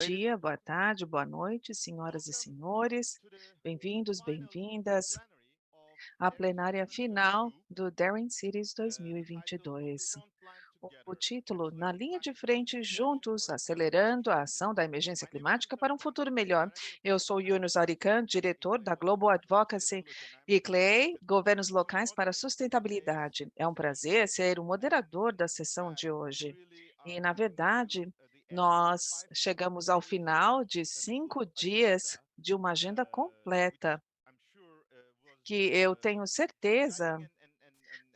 dia, boa tarde, boa noite, senhoras e senhores. Bem-vindos, bem-vindas à plenária final do Daring Cities 2022. O título, Na linha de frente, juntos, acelerando a ação da emergência climática para um futuro melhor. Eu sou Yunus Arikan, diretor da Global Advocacy e CLEI, Governos Locais para a Sustentabilidade. É um prazer ser o moderador da sessão de hoje. E, na verdade, nós chegamos ao final de 5 dias de uma agenda completa, que eu tenho certeza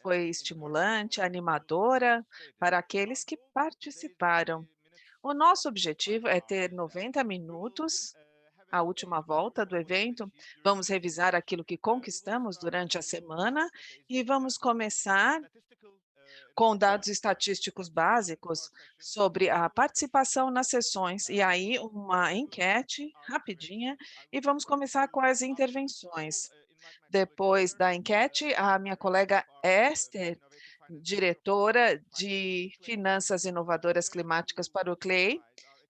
foi estimulante, animadora para aqueles que participaram. O nosso objetivo é ter 90 minutos, a última volta do evento. Vamos revisar aquilo que conquistamos durante a semana e vamos começar com dados estatísticos básicos sobre a participação nas sessões, e aí uma enquete rapidinha, e vamos começar com as intervenções. Depois da enquete, a minha colega Esther, diretora de Finanças Inovadoras Climáticas para o CLEI,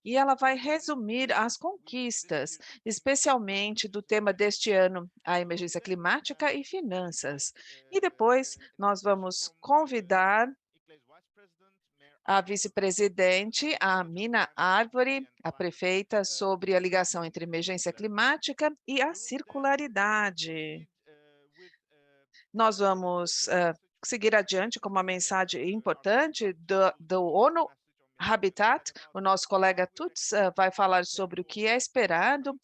e ela vai resumir as conquistas, especialmente do tema deste ano, a emergência climática e finanças. E depois nós vamos convidar a vice-presidente, a Mina Árvore, a prefeita, sobre a ligação entre emergência climática e a circularidade. Nós vamos seguir adiante com uma mensagem importante do ONU Habitat. O nosso colega Tuts vai falar sobre o que é esperado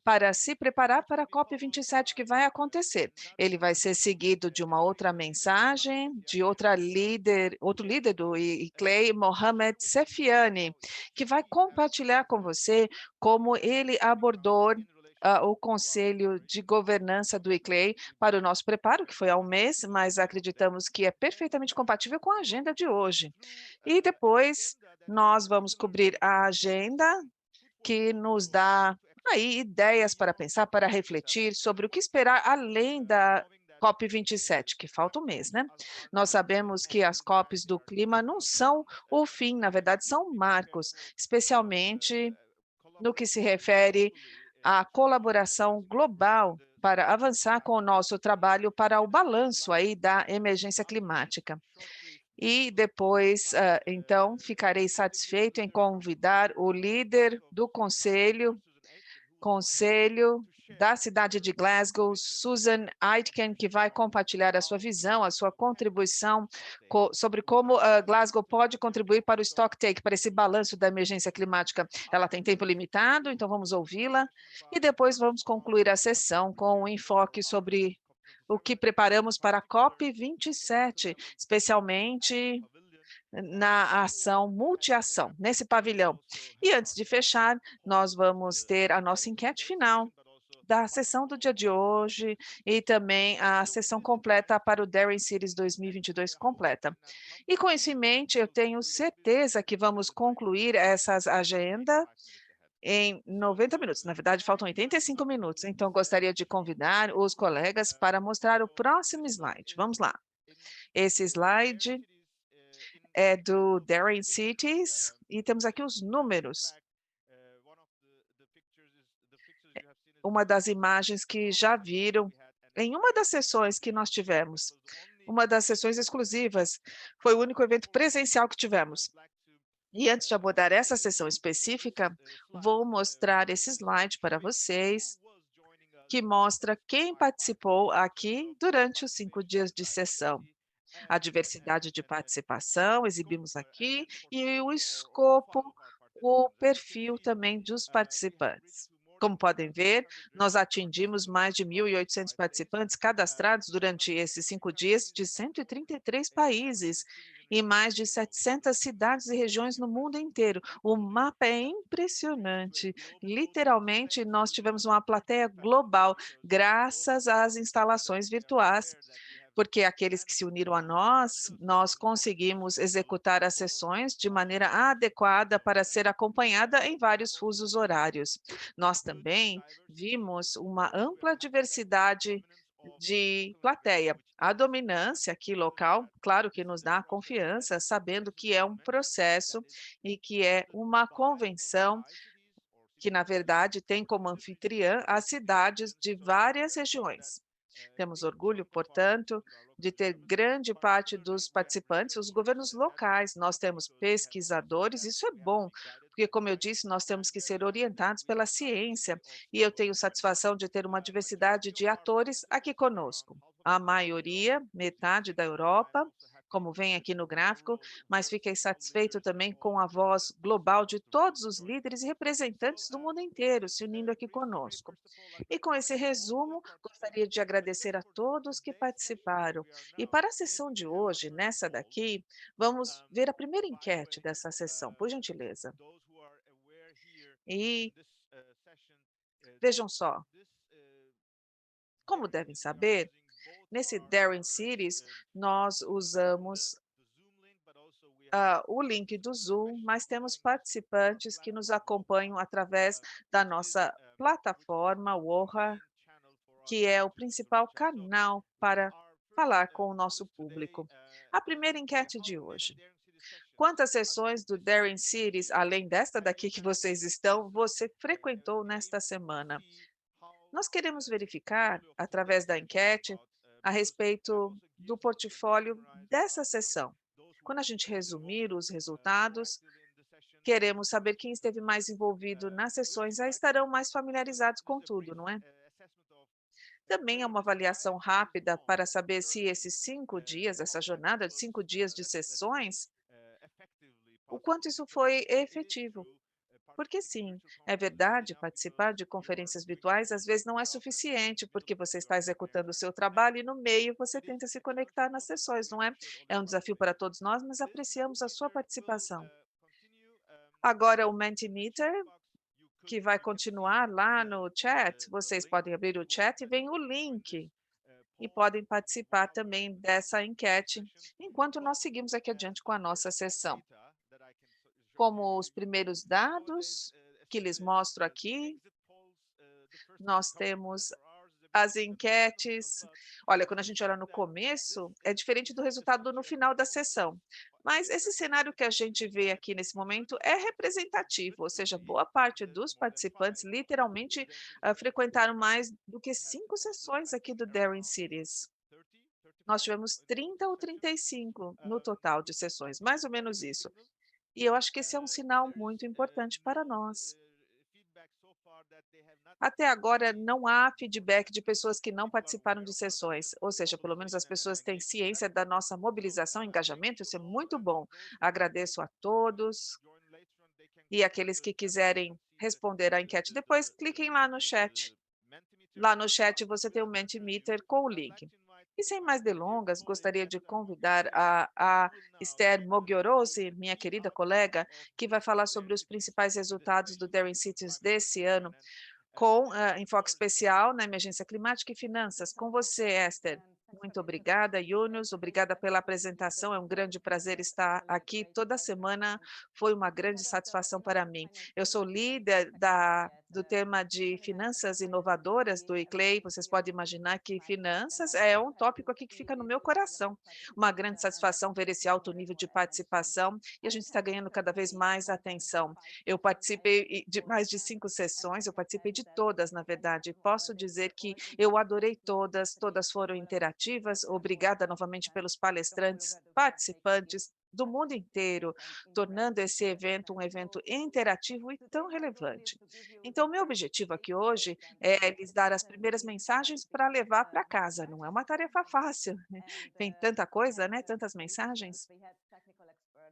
para se preparar para a COP27 que vai acontecer. Ele vai ser seguido de uma outra mensagem, de outro líder do ICLEI, Mohamed Sefiani, que vai compartilhar com você como ele abordou o Conselho de Governança do ICLEI para o nosso preparo, que foi há um mês, mas acreditamos que é perfeitamente compatível com a agenda de hoje. E depois nós vamos cobrir a agenda que nos dá aí ideias para pensar, para refletir sobre o que esperar além da COP27, que falta um mês, né? Nós sabemos que as COPs do clima não são o fim, na verdade, são marcos, especialmente no que se refere à colaboração global para avançar com o nosso trabalho para o balanço aí da emergência climática. E depois, então, ficarei satisfeito em convidar o líder do conselho da cidade de Glasgow, Susan Aitken, que vai compartilhar a sua visão, a sua contribuição sobre como Glasgow pode contribuir para o stocktake, para esse balanço da emergência climática. Ela tem tempo limitado, então vamos ouvi-la, e depois vamos concluir a sessão com um enfoque sobre o que preparamos para a COP27, especialmente na ação, multiação, nesse pavilhão. E antes de fechar, nós vamos ter a nossa enquete final da sessão do dia de hoje e também a sessão completa para o Daring Cities 2022 completa. E com isso em mente, eu tenho certeza que vamos concluir essa agenda em 90 minutos. Na verdade, faltam 85 minutos, então gostaria de convidar os colegas para mostrar o próximo slide. Vamos lá. Esse slide é do Daring Cities, e temos aqui os números. Uma das imagens que já viram em uma das sessões que nós tivemos, uma das sessões exclusivas, foi o único evento presencial que tivemos. E antes de abordar essa sessão específica, vou mostrar esse slide para vocês, que mostra quem participou aqui durante os 5 dias de sessão. A diversidade de participação, exibimos aqui, e o escopo, o perfil também dos participantes. Como podem ver, nós atingimos mais de 1.800 participantes cadastrados durante esses 5 dias de 133 países e mais de 700 cidades e regiões no mundo inteiro. O mapa é impressionante. Literalmente, nós tivemos uma plateia global, graças às instalações virtuais, porque aqueles que se uniram a nós, nós conseguimos executar as sessões de maneira adequada para ser acompanhada em vários fusos horários. Nós também vimos uma ampla diversidade de plateia. A dominância aqui local, claro que nos dá confiança, sabendo que é um processo e que é uma convenção que na verdade tem como anfitriã as cidades de várias regiões. Temos orgulho, portanto, de ter grande parte dos participantes, os governos locais. Nós temos pesquisadores, isso é bom, porque, como eu disse, nós temos que ser orientados pela ciência, e eu tenho satisfação de ter uma diversidade de atores aqui conosco. A maioria, metade da Europa, como vem aqui no gráfico, mas fiquei satisfeito também com a voz global de todos os líderes e representantes do mundo inteiro se unindo aqui conosco. E com esse resumo, gostaria de agradecer a todos que participaram. E para a sessão de hoje, nessa daqui, vamos ver a primeira enquete dessa sessão, por gentileza. E vejam só, como devem saber, nesse Daring Cities, nós usamos o link do Zoom, mas temos participantes que nos acompanham através da nossa plataforma Woha, que é o principal canal para falar com o nosso público. A primeira enquete de hoje: quantas sessões do Daring Cities, além desta daqui que vocês estão, você frequentou nesta semana? Nós queremos verificar, através da enquete, a respeito do portfólio dessa sessão. Quando a gente resumir os resultados, queremos saber quem esteve mais envolvido nas sessões, já estarão mais familiarizados com tudo, não é? Também é uma avaliação rápida para saber se esses 5 dias, essa jornada de 5 dias de sessões, o quanto isso foi efetivo. Porque sim, é verdade, participar de conferências virtuais às vezes não é suficiente, porque você está executando o seu trabalho e no meio você tenta se conectar nas sessões, não é? É um desafio para todos nós, mas apreciamos a sua participação. Agora o Mentimeter, que vai continuar lá no chat, vocês podem abrir o chat e vem o link e podem participar também dessa enquete, enquanto nós seguimos aqui adiante com a nossa sessão. Como os primeiros dados que lhes mostro aqui, nós temos as enquetes. Olha, quando a gente olha no começo, é diferente do resultado no final da sessão. Mas esse cenário que a gente vê aqui nesse momento é representativo, ou seja, boa parte dos participantes literalmente frequentaram mais do que 5 sessões aqui do Daring Cities. Nós tivemos 30 ou 35 no total de sessões, mais ou menos isso. E eu acho que esse é um sinal muito importante para nós. Até agora, não há feedback de pessoas que não participaram de sessões, ou seja, pelo menos as pessoas têm ciência da nossa mobilização e engajamento, isso é muito bom. Agradeço a todos e aqueles que quiserem responder à enquete depois, cliquem lá no chat. Lá no chat você tem o Mentimeter com o link. E sem mais delongas, gostaria de convidar a Esther Mogiorosi, minha querida colega, que vai falar sobre os principais resultados do Daring Cities desse ano, com enfoque especial na emergência climática e finanças. Com você, Esther. Muito obrigada, Yunus. Obrigada pela apresentação. É um grande prazer estar aqui toda semana. Foi uma grande satisfação para mim. Eu sou líder do tema de finanças inovadoras do ICLEI. Vocês podem imaginar que finanças é um tópico aqui que fica no meu coração. Uma grande satisfação ver esse alto nível de participação e a gente está ganhando cada vez mais atenção. Eu participei de mais de 5 sessões, eu participei de todas, na verdade, posso dizer que eu adorei todas, todas foram interativas. Obrigada novamente pelos palestrantes, participantes do mundo inteiro, tornando esse evento um evento interativo e tão relevante. Então, meu objetivo aqui hoje é lhes dar as primeiras mensagens para levar para casa, não é uma tarefa fácil, né? Tem tanta coisa, né, tantas mensagens.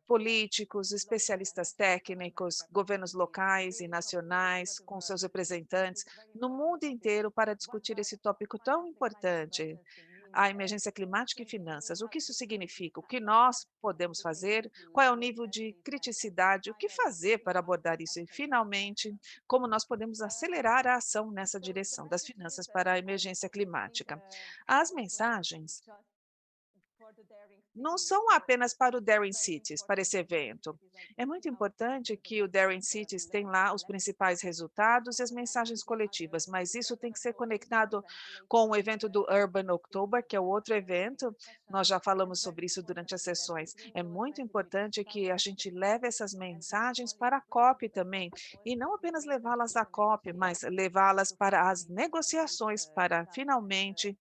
Políticos, especialistas técnicos, governos locais e nacionais, com seus representantes no mundo inteiro para discutir esse tópico tão importante, a emergência climática e finanças. O que isso significa? O que nós podemos fazer? Qual é o nível de criticidade? O que fazer para abordar isso? E, finalmente, como nós podemos acelerar a ação nessa direção das finanças para a emergência climática? As mensagens não são apenas para o Daring Cities, para esse evento. É muito importante que o Daring Cities tem lá os principais resultados e as mensagens coletivas, mas isso tem que ser conectado com o evento do Urban October, que é o outro evento. Nós já falamos sobre isso durante as sessões. É muito importante que a gente leve essas mensagens para a COP também, e não apenas levá-las à COP, mas levá-las para as negociações, para finalmente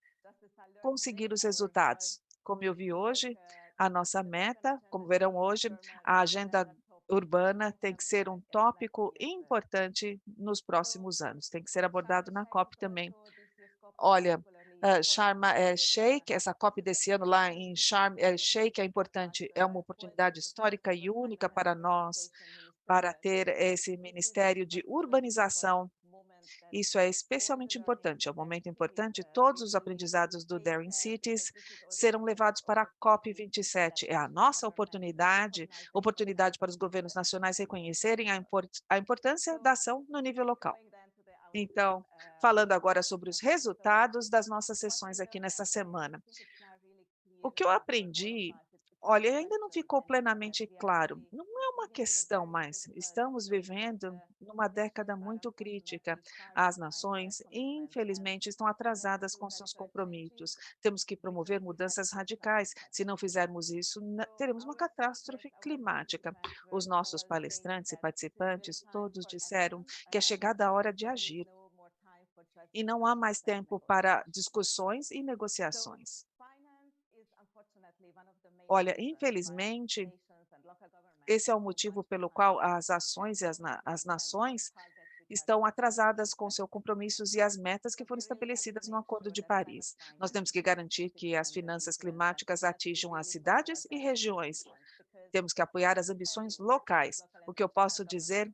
conseguir os resultados. Como eu vi hoje, a nossa meta, como verão hoje, a agenda urbana tem que ser um tópico importante nos próximos anos, tem que ser abordado na COP também. Olha, Sharm el-Sheikh, essa COP desse ano lá em Sharm el-Sheikh é importante, é uma oportunidade histórica e única para nós, para ter esse Ministério de Urbanização. Isso é especialmente importante, é um momento importante. Todos os aprendizados do Daring Cities serão levados para a COP27. É a nossa oportunidade para os governos nacionais reconhecerem a importância da ação no nível local. Então, falando agora sobre os resultados das nossas sessões aqui nessa semana. O que eu aprendi, olha, ainda não ficou plenamente claro. Não é uma questão mais. Estamos vivendo numa década muito crítica. As nações, infelizmente, estão atrasadas com seus compromissos. Temos que promover mudanças radicais. Se não fizermos isso, teremos uma catástrofe climática. Os nossos palestrantes e participantes todos disseram que é chegada a hora de agir. E não há mais tempo para discussões e negociações. Olha, infelizmente, esse é o motivo pelo qual as ações e as nações estão atrasadas com seus compromissos e as metas que foram estabelecidas no Acordo de Paris. Nós temos que garantir que as finanças climáticas atinjam as cidades e regiões. Temos que apoiar as ambições locais. O que eu posso dizer,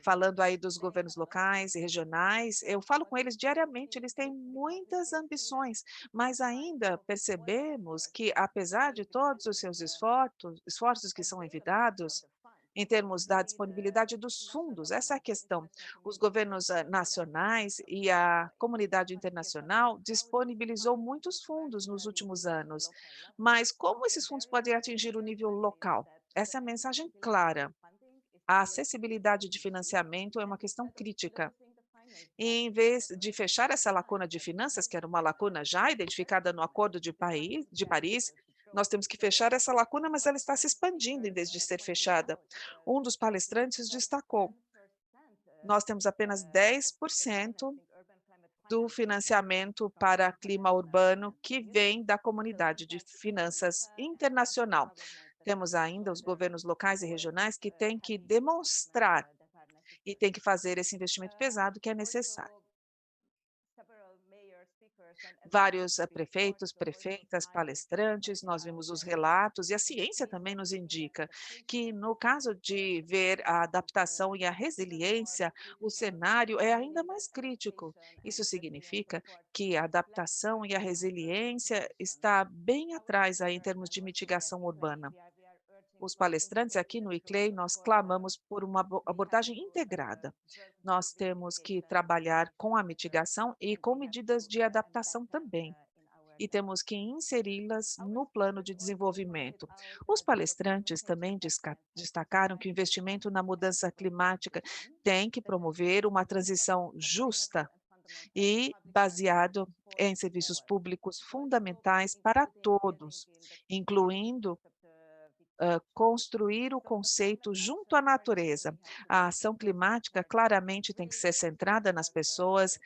falando aí dos governos locais e regionais, eu falo com eles diariamente, eles têm muitas ambições, mas ainda percebemos que, apesar de todos os seus esforços que são envidados, em termos da disponibilidade dos fundos, essa é a questão. Os governos nacionais e a comunidade internacional disponibilizou muitos fundos nos últimos anos, mas como esses fundos podem atingir o nível local? Essa é a mensagem clara. A acessibilidade de financiamento é uma questão crítica. E em vez de fechar essa lacuna de finanças, que era uma lacuna já identificada no Acordo de Paris, nós temos que fechar essa lacuna, mas ela está se expandindo em vez de ser fechada. Um dos palestrantes destacou: nós temos apenas 10% do financiamento para clima urbano que vem da comunidade de finanças internacional. Temos ainda os governos locais e regionais que têm que demonstrar e têm que fazer esse investimento pesado que é necessário. Vários prefeitos, prefeitas, palestrantes, nós vimos os relatos e a ciência também nos indica que, no caso de ver a adaptação e a resiliência, o cenário é ainda mais crítico. Isso significa que a adaptação e a resiliência está bem atrás aí em termos de mitigação urbana. Os palestrantes aqui no ICLEI, nós clamamos por uma abordagem integrada. Nós temos que trabalhar com a mitigação e com medidas de adaptação também, e temos que inseri-las no plano de desenvolvimento. Os palestrantes também destacaram que o investimento na mudança climática tem que promover uma transição justa e baseado em serviços públicos fundamentais para todos, incluindo construir o conceito junto à natureza. A ação climática claramente tem que ser centrada nas pessoas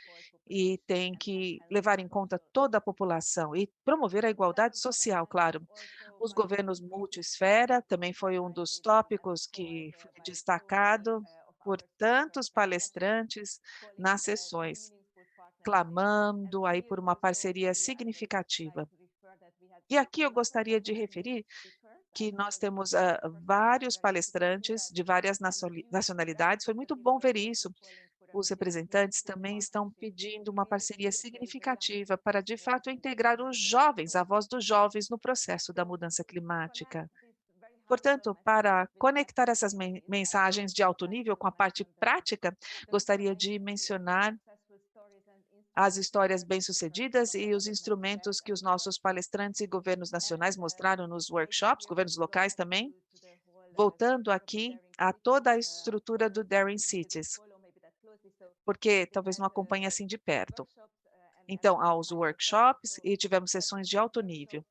e tem que levar em conta toda a população e promover a igualdade social, claro. Os governos multisfera também foi um dos tópicos que foi destacado por tantos palestrantes nas sessões, clamando aí por uma parceria significativa. E aqui eu gostaria de referir que nós temos, vários palestrantes de várias nacionalidades, foi muito bom ver isso. Os representantes também estão pedindo uma parceria significativa para, de fato, integrar os jovens, a voz dos jovens no processo da mudança climática. Portanto, para conectar essas mensagens de alto nível com a parte prática, gostaria de mencionar as histórias bem-sucedidas e os instrumentos que os nossos palestrantes e governos nacionais mostraram nos workshops, governos locais também, voltando aqui a toda a estrutura do Daring Cities, porque talvez não acompanhe assim de perto. Então, aos workshops e tivemos sessões de alto nível.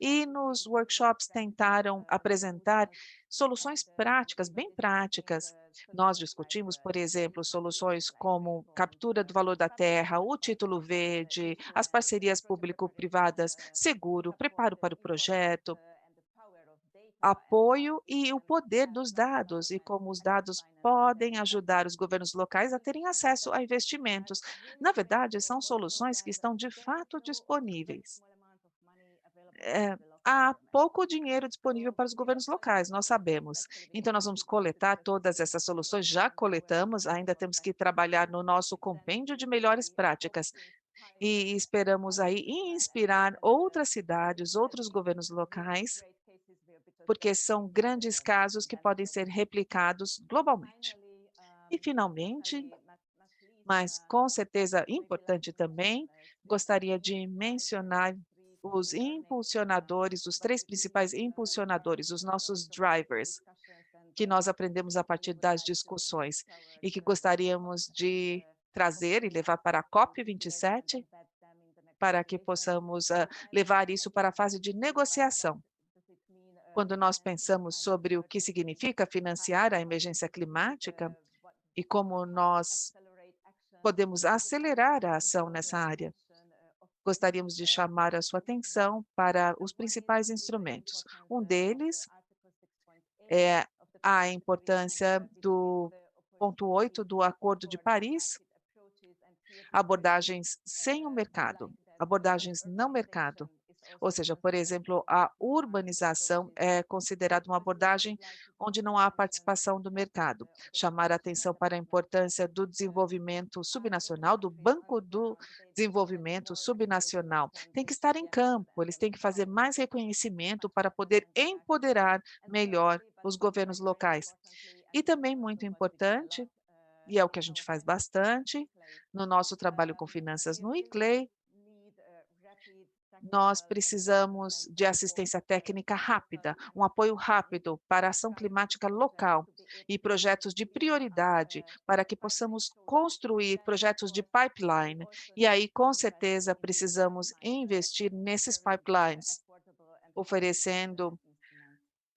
E nos workshops tentaram apresentar soluções práticas, bem práticas. Nós discutimos, por exemplo, soluções como captura do valor da terra, o título verde, as parcerias público-privadas, seguro, preparo para o projeto, apoio e o poder dos dados e como os dados podem ajudar os governos locais a terem acesso a investimentos. Na verdade, são soluções que estão de fato disponíveis. É, há pouco dinheiro disponível para os governos locais, nós sabemos. Então, nós vamos coletar todas essas soluções, já coletamos, ainda temos que trabalhar no nosso compêndio de melhores práticas. E esperamos aí inspirar outras cidades, outros governos locais, porque são grandes casos que podem ser replicados globalmente. E, finalmente, mas com certeza importante também, gostaria de mencionar os impulsionadores, os 3 principais impulsionadores, os nossos drivers, que nós aprendemos a partir das discussões e que gostaríamos de trazer e levar para a COP27, para que possamos, levar isso para a fase de negociação. Quando nós pensamos sobre o que significa financiar a emergência climática e como nós podemos acelerar a ação nessa área. Gostaríamos de chamar a sua atenção para os principais instrumentos. Um deles é a importância do ponto 8 do Acordo de Paris, abordagens sem o mercado, abordagens não mercado. Ou seja, por exemplo, a urbanização é considerada uma abordagem onde não há participação do mercado. Chamar a atenção para a importância do desenvolvimento subnacional, do Banco do Desenvolvimento Subnacional. Tem que estar em campo, eles têm que fazer mais reconhecimento para poder empoderar melhor os governos locais. E também muito importante, e é o que a gente faz bastante no nosso trabalho com finanças no ICLEI, nós precisamos de assistência técnica rápida, um apoio rápido para a ação climática local e projetos de prioridade para que possamos construir projetos de pipeline. E aí, com certeza, precisamos investir nesses pipelines, oferecendo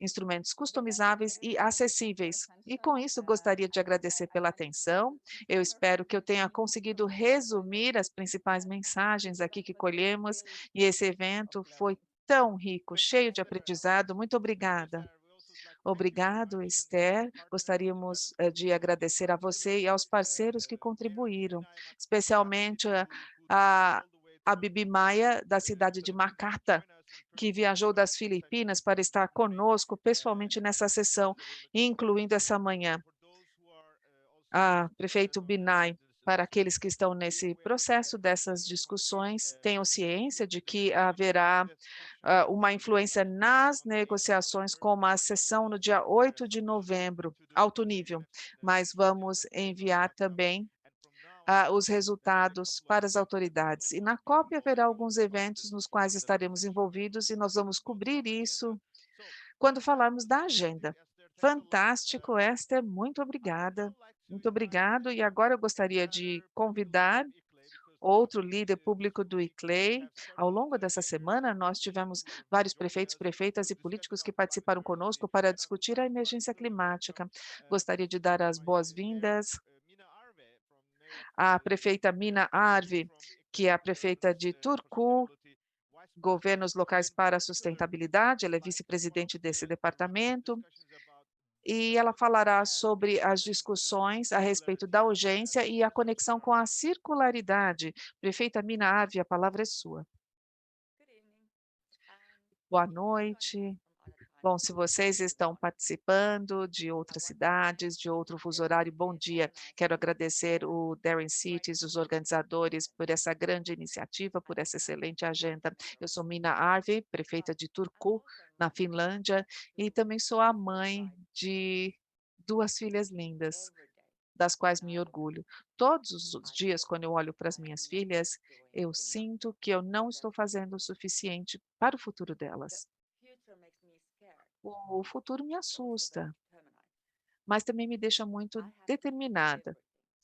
instrumentos customizáveis e acessíveis. E com isso, gostaria de agradecer pela atenção. Eu espero que eu tenha conseguido resumir as principais mensagens aqui que colhemos, e esse evento foi tão rico, cheio de aprendizado. Muito obrigada. Obrigado, Esther. Gostaríamos de agradecer a você e aos parceiros que contribuíram, especialmente a, a Bibi Maia, da cidade de Makata, que viajou das Filipinas para estar conosco pessoalmente nessa sessão, incluindo essa manhã. A prefeito Binay, para aqueles que estão nesse processo dessas discussões, tenham ciência de que haverá uma influência nas negociações com uma sessão no dia 8 de novembro, alto nível, mas vamos enviar também os resultados para as autoridades. E na COP haverá alguns eventos nos quais estaremos envolvidos e nós vamos cobrir isso quando falarmos da agenda. Fantástico, Esther, muito obrigada. Muito obrigado. E agora eu gostaria de convidar outro líder público do ICLEI. Ao longo dessa semana, nós tivemos vários prefeitos, prefeitas e políticos que participaram conosco para discutir a emergência climática. Gostaria de dar as boas-vindas à prefeita Mina Arvi, que é a prefeita de Turku, Governos Locais para a Sustentabilidade, ela é vice-presidente desse departamento, e ela falará sobre as discussões a respeito da urgência e a conexão com a circularidade. Prefeita Mina Arvi, a palavra é sua. Boa noite. Bom, se vocês estão participando de outras cidades, de outro fuso horário, bom dia. Quero agradecer o Daring Cities, os organizadores, por essa grande iniciativa, por essa excelente agenda. Eu sou Mina Arvi, prefeita de Turku, na Finlândia, e também sou a mãe de 2 filhas lindas. das quais me orgulho. Todos os dias, quando eu olho para as minhas filhas, eu sinto que eu não estou fazendo o suficiente para o futuro delas. O futuro me assusta, mas também me deixa muito determinada.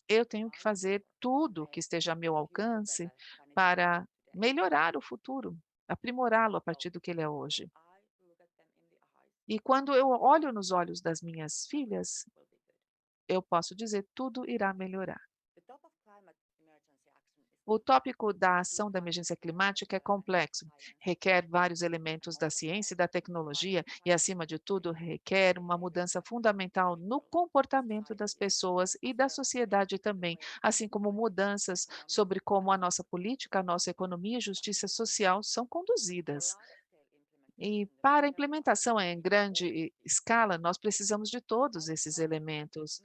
Eu tenho que fazer tudo que esteja a meu alcance para melhorar o futuro, aprimorá-lo a partir do que ele é hoje. E quando eu olho nos olhos das minhas filhas, eu posso dizer: tudo irá melhorar. O tópico da ação da emergência climática é complexo, requer vários elementos da ciência e da tecnologia e, acima de tudo, requer uma mudança fundamental no comportamento das pessoas e da sociedade também, assim como mudanças sobre como a nossa política, a nossa economia e justiça social são conduzidas. E para a implementação em grande escala, nós precisamos de todos esses elementos.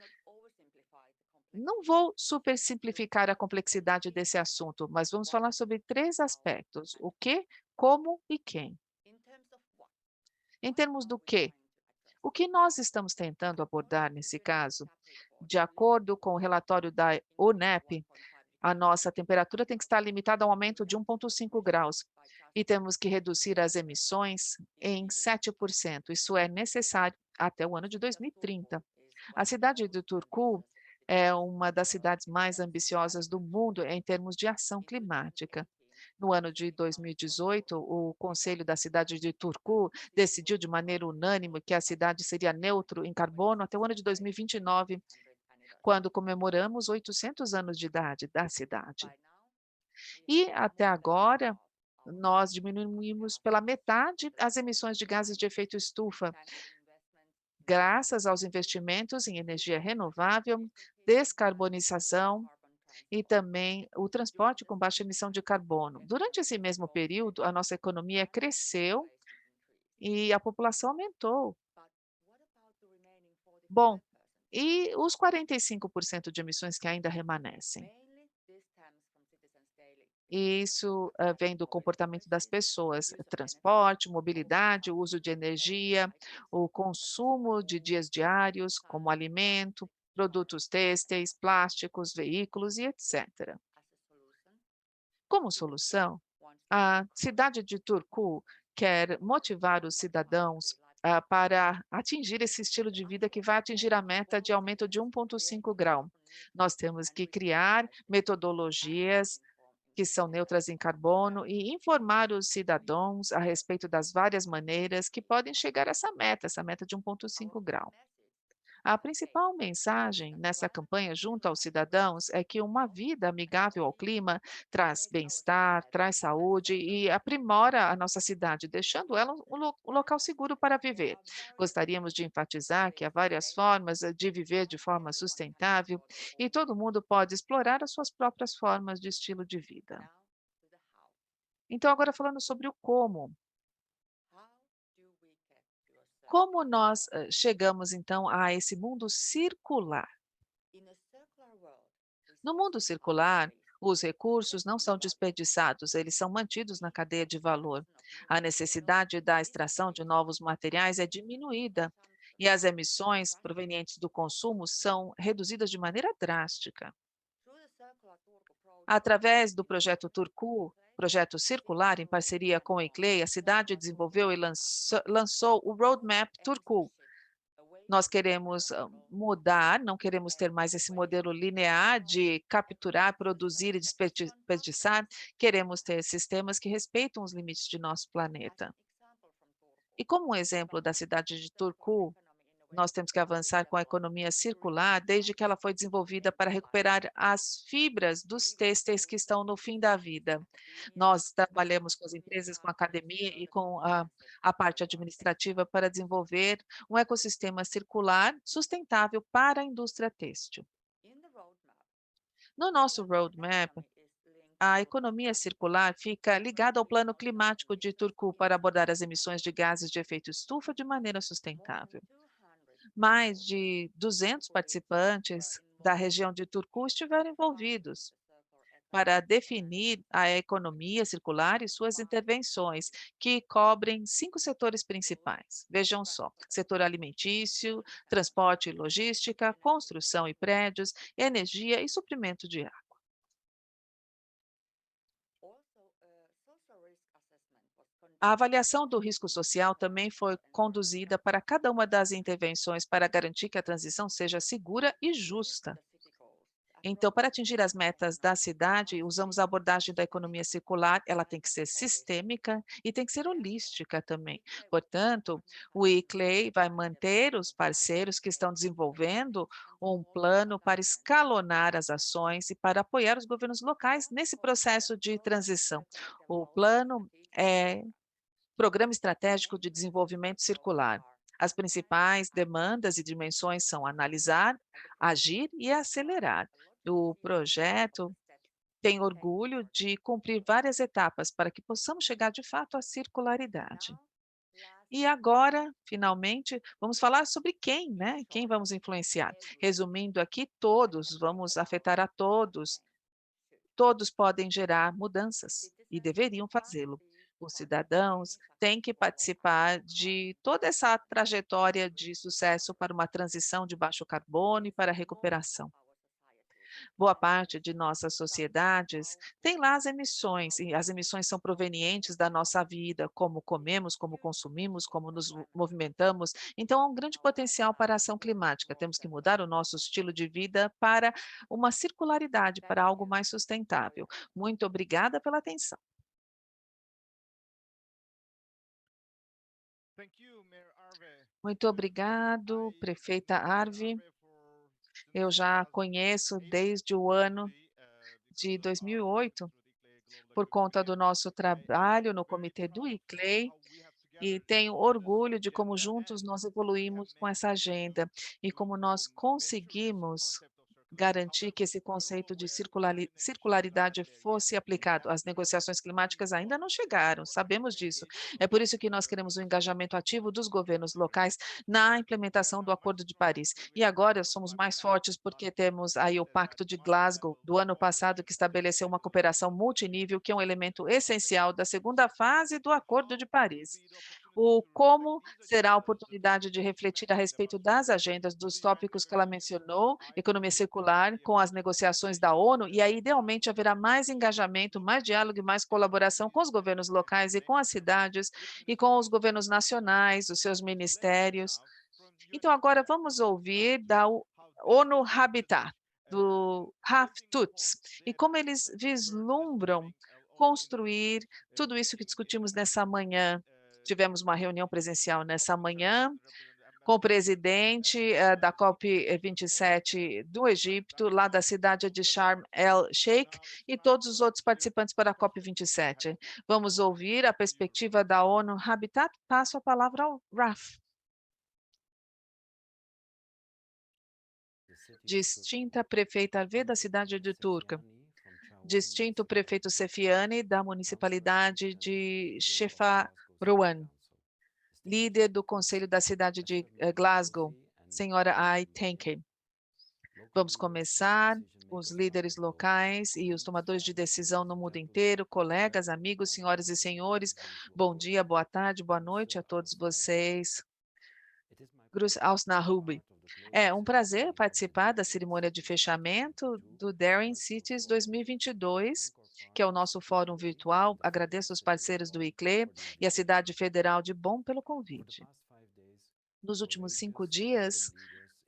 Não vou super simplificar a complexidade desse assunto, mas vamos falar sobre três aspectos: o que, como e quem. Em termos do que, o que nós estamos tentando abordar nesse caso? De acordo com o relatório da ONEP, a nossa temperatura tem que estar limitada a um aumento de 1,5 graus e temos que reduzir as emissões em 7%. Isso é necessário até o ano de 2030. A cidade de Turku é uma das cidades mais ambiciosas do mundo em termos de ação climática. No ano de 2018, o Conselho da cidade de Turku decidiu de maneira unânime que a cidade seria neutro em carbono até o ano de 2029, quando comemoramos 800 anos de idade da cidade. E até agora, nós diminuímos pela metade as emissões de gases de efeito estufa, graças aos investimentos em energia renovável, descarbonização e também o transporte com baixa emissão de carbono. Durante esse mesmo período, a nossa economia cresceu e a população aumentou. Bom, e os 45% de emissões que ainda remanescem? Isso, vem do comportamento das pessoas, transporte, mobilidade, o uso de energia, o consumo de dias diários, como alimento, produtos têxteis, plásticos, veículos e etcétera. Como solução, a cidade de Turku quer motivar os cidadãos, para atingir esse estilo de vida que vai atingir a meta de aumento de 1,5 grau. Nós temos que criar metodologias que são neutras em carbono e informar os cidadãos a respeito das várias maneiras que podem chegar a essa meta de 1,5 grau. A principal mensagem nessa campanha junto aos cidadãos é que uma vida amigável ao clima traz bem-estar, traz saúde e aprimora a nossa cidade, deixando ela um local seguro para viver. Gostaríamos de enfatizar que há várias formas de viver de forma sustentável e todo mundo pode explorar as suas próprias formas de estilo de vida. Então, agora falando sobre o como. Como nós chegamos então a esse mundo circular? No mundo circular, os recursos não são desperdiçados, eles são mantidos na cadeia de valor. A necessidade da extração de novos materiais é diminuída e as emissões provenientes do consumo são reduzidas de maneira drástica. Através do projeto Turku, projeto circular, em parceria com a ICLEI, a cidade desenvolveu e lançou o Roadmap Turku. Nós queremos mudar, não queremos ter mais esse modelo linear de capturar, produzir e desperdiçar, queremos ter sistemas que respeitam os limites de nosso planeta. E como um exemplo da cidade de Turku, nós temos que avançar com a economia circular desde que ela foi desenvolvida para recuperar as fibras dos têxteis que estão no fim da vida. Nós trabalhamos com as empresas, com a academia e com a parte administrativa para desenvolver um ecossistema circular sustentável para a indústria têxtil. No nosso roadmap, a economia circular fica ligada ao plano climático de Turku para abordar as emissões de gases de efeito estufa de maneira sustentável. Mais de 200 participantes da região de Turku estiveram envolvidos. para definir a economia circular e suas intervenções, que cobrem 5 setores principais. Vejam só: setor alimentício, transporte e logística, construção e prédios, energia e suprimento de água. A avaliação do risco social também foi conduzida para cada uma das intervenções para garantir que a transição seja segura e justa. Então, para atingir as metas da cidade, usamos a abordagem da economia circular, ela tem que ser sistêmica e tem que ser holística também. Portanto, o ICLEI vai manter os parceiros que estão desenvolvendo um plano para escalonar as ações e para apoiar os governos locais nesse processo de transição. O plano é Programa Estratégico de Desenvolvimento Circular. As principais demandas e dimensões são analisar, agir e acelerar. O projeto tem orgulho de cumprir várias etapas para que possamos chegar de fato à circularidade. E agora, finalmente, vamos falar sobre quem, né? Quem vamos influenciar. Resumindo aqui, todos, vamos afetar a todos. Todos podem gerar mudanças e deveriam fazê-lo. Os cidadãos têm que participar de toda essa trajetória de sucesso para uma transição de baixo carbono e para a recuperação. Boa parte de nossas sociedades tem lá as emissões, e as emissões são provenientes da nossa vida, como comemos, como consumimos, como nos movimentamos. Então, há um grande potencial para a ação climática. Temos que mudar o nosso estilo de vida para uma circularidade, para algo mais sustentável. Muito obrigada pela atenção. Muito obrigado, prefeita Arve. Eu já conheço desde o ano de 2008, por conta do nosso trabalho no comitê do ICLEI, e tenho orgulho de como juntos nós evoluímos com essa agenda e como nós conseguimos garantir que esse conceito de circularidade fosse aplicado. As negociações climáticas ainda não chegaram, sabemos disso. É por isso que nós queremos o engajamento ativo dos governos locais na implementação do Acordo de Paris. E agora somos mais fortes porque temos aí o Pacto de Glasgow do ano passado, que estabeleceu uma cooperação multinível, que é um elemento essencial da segunda fase do Acordo de Paris. O como será a oportunidade de refletir a respeito das agendas, dos tópicos que ela mencionou, economia circular, com as negociações da ONU, e aí idealmente haverá mais engajamento, mais diálogo e mais colaboração com os governos locais e com as cidades e com os governos nacionais, os seus ministérios. Então agora vamos ouvir da ONU Habitat, do Raf Tuts, e como eles vislumbram construir tudo isso que discutimos nessa manhã. Tivemos uma reunião presencial nessa manhã com o presidente da COP27 do Egito, lá da cidade de Sharm el-Sheikh, e todos os outros participantes para a COP27. Vamos ouvir a perspectiva da ONU Habitat. Passo a palavra ao Raf. Distinta prefeita Alvê da cidade de Turca. Distinto prefeito Sefiani da municipalidade de Shefa-Rowan. Líder do Conselho da cidade de Glasgow, senhora Ai Tenke. Vamos começar, os líderes locais e os tomadores de decisão no mundo inteiro, colegas, amigos, senhoras e senhores, bom dia, boa tarde, boa noite a todos vocês. Grus Ausnahubi. É um prazer participar da cerimônia de fechamento do Daring Cities 2022, que é o nosso fórum virtual. Agradeço os parceiros do ICLE e a Cidade Federal de Bonn pelo convite. Nos últimos 5 dias,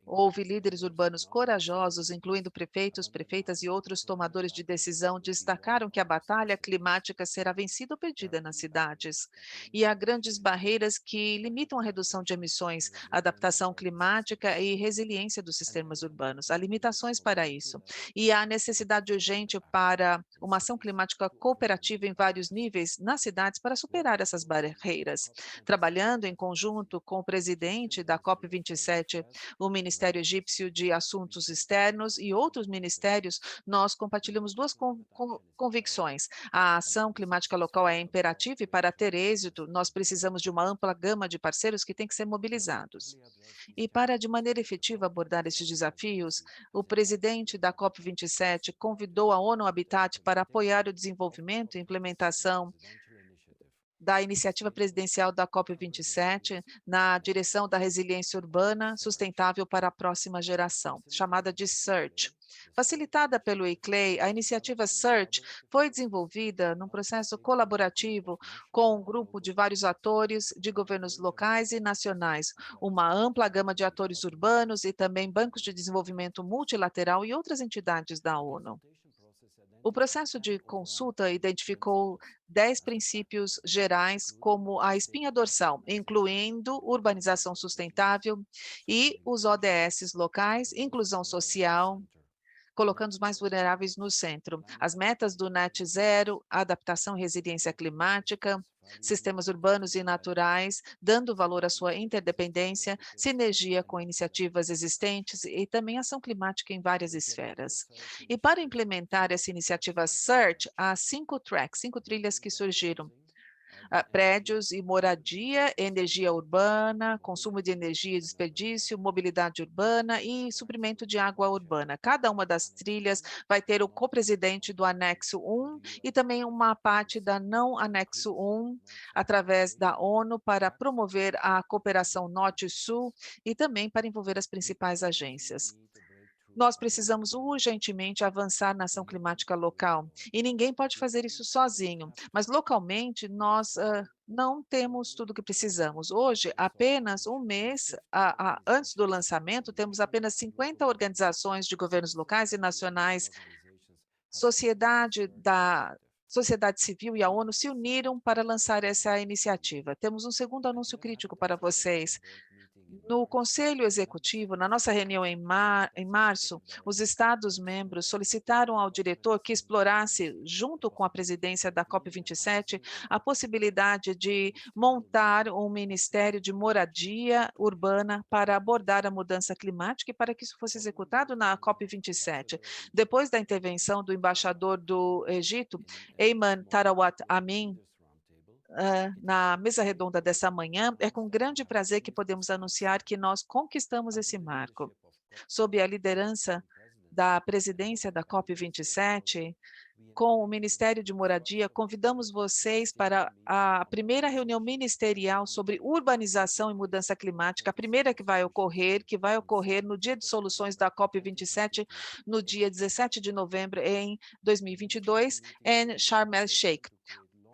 houve líderes urbanos corajosos, incluindo prefeitos, prefeitas e outros tomadores de decisão, destacaram que a batalha climática será vencida ou perdida nas cidades. E há grandes barreiras que limitam a redução de emissões, adaptação climática e resiliência dos sistemas urbanos. Há limitações para isso. E há necessidade urgente para uma ação climática cooperativa em vários níveis nas cidades para superar essas barreiras. Trabalhando em conjunto com o presidente da COP27, o Ministério Ministério Egípcio de Assuntos Externos e outros ministérios, nós compartilhamos duas convicções. A ação climática local é imperativa e, para ter êxito, nós precisamos de uma ampla gama de parceiros que têm que ser mobilizados. E para, de maneira efetiva, abordar estes desafios, o presidente da COP27 convidou a ONU Habitat para apoiar o desenvolvimento e implementação da iniciativa presidencial da COP27 na direção da resiliência urbana sustentável para a próxima geração, chamada de SEARCH. Facilitada pelo ICLEI, a iniciativa SEARCH foi desenvolvida num processo colaborativo com um grupo de vários atores de governos locais e nacionais, uma ampla gama de atores urbanos e também bancos de desenvolvimento multilateral e outras entidades da ONU. O processo de consulta identificou 10 princípios gerais como a espinha dorsal, incluindo urbanização sustentável e os ODS locais, inclusão social, colocando os mais vulneráveis no centro. As metas do Net Zero, adaptação e resiliência climática, sistemas urbanos e naturais, dando valor à sua interdependência, sinergia com iniciativas existentes e também ação climática em várias esferas. E para implementar essa iniciativa SEARCH, há 5 tracks, 5 trilhas que surgiram: prédios e moradia, energia urbana, consumo de energia e desperdício, mobilidade urbana e suprimento de água urbana. Cada uma das trilhas vai ter o co-presidente do anexo 1 e também uma parte da não anexo 1, através da ONU, para promover a cooperação norte-sul e também para envolver as principais agências. Nós precisamos urgentemente avançar na ação climática local, e ninguém pode fazer isso sozinho, mas localmente nós não temos tudo o que precisamos. Hoje, apenas um mês antes do lançamento, temos apenas 50 organizações de governos locais e nacionais, sociedade civil e a ONU se uniram para lançar essa iniciativa. Temos um segundo anúncio crítico para vocês. No Conselho Executivo, na nossa reunião em março, os Estados-membros solicitaram ao diretor que explorasse, junto com a presidência da COP27, a possibilidade de montar um Ministério de Moradia Urbana para abordar a mudança climática e para que isso fosse executado na COP27. Depois da intervenção do embaixador do Egito, Ayman Tarawat Amin, na mesa redonda dessa manhã, é com grande prazer que podemos anunciar que nós conquistamos esse marco. Sob a liderança da presidência da COP27, com o Ministério de Moradia, convidamos vocês para a primeira reunião ministerial sobre urbanização e mudança climática, a primeira que vai ocorrer no Dia de Soluções da COP27, no dia 17 de novembro em 2022, em Sharm el-Sheikh.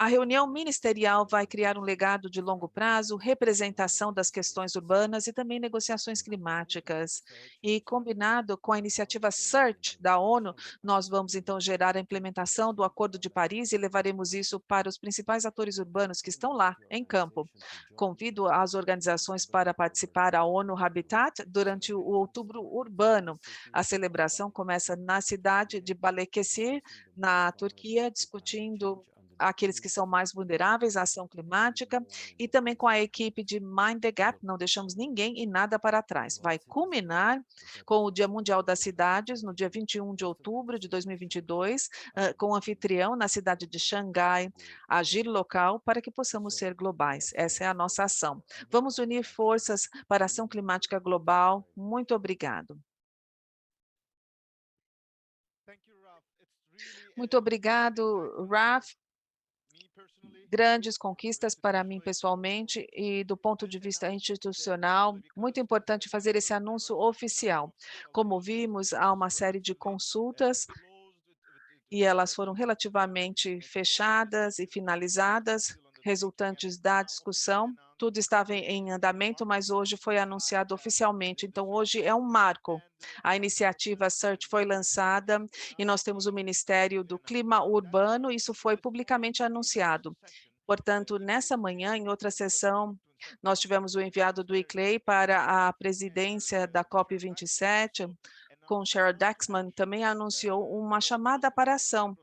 A reunião ministerial vai criar um legado de longo prazo, representação das questões urbanas e também negociações climáticas. E, combinado com a iniciativa SEARCH da ONU, nós vamos então gerar a implementação do Acordo de Paris e levaremos isso para os principais atores urbanos que estão lá, em campo. Convido as organizações para participar a ONU Habitat durante o Outubro Urbano. A celebração começa na cidade de Balıkesir, na Turquia, discutindo aqueles que são mais vulneráveis à ação climática, e também com a equipe de Mind the Gap, não deixamos ninguém e nada para trás. Vai culminar com o Dia Mundial das Cidades, no dia 21 de outubro de 2022, com o anfitrião na cidade de Xangai, agir local para que possamos ser globais. Essa é a nossa ação. Vamos unir forças para a ação climática global. Muito obrigado. Muito obrigado, Raf. Grandes conquistas para mim pessoalmente e do ponto de vista institucional, muito importante fazer esse anúncio oficial. Como vimos, há uma série de consultas e elas foram relativamente fechadas e finalizadas, resultantes da discussão. Tudo estava em andamento, mas hoje foi anunciado oficialmente. Então, hoje é um marco. A iniciativa SEARCH foi lançada e nós temos o Ministério do Clima Urbano, isso foi publicamente anunciado. Portanto, nessa manhã, em outra sessão, nós tivemos o enviado do ICLEI para a presidência da COP27, com Sheryl Daxman, também anunciou uma chamada para ação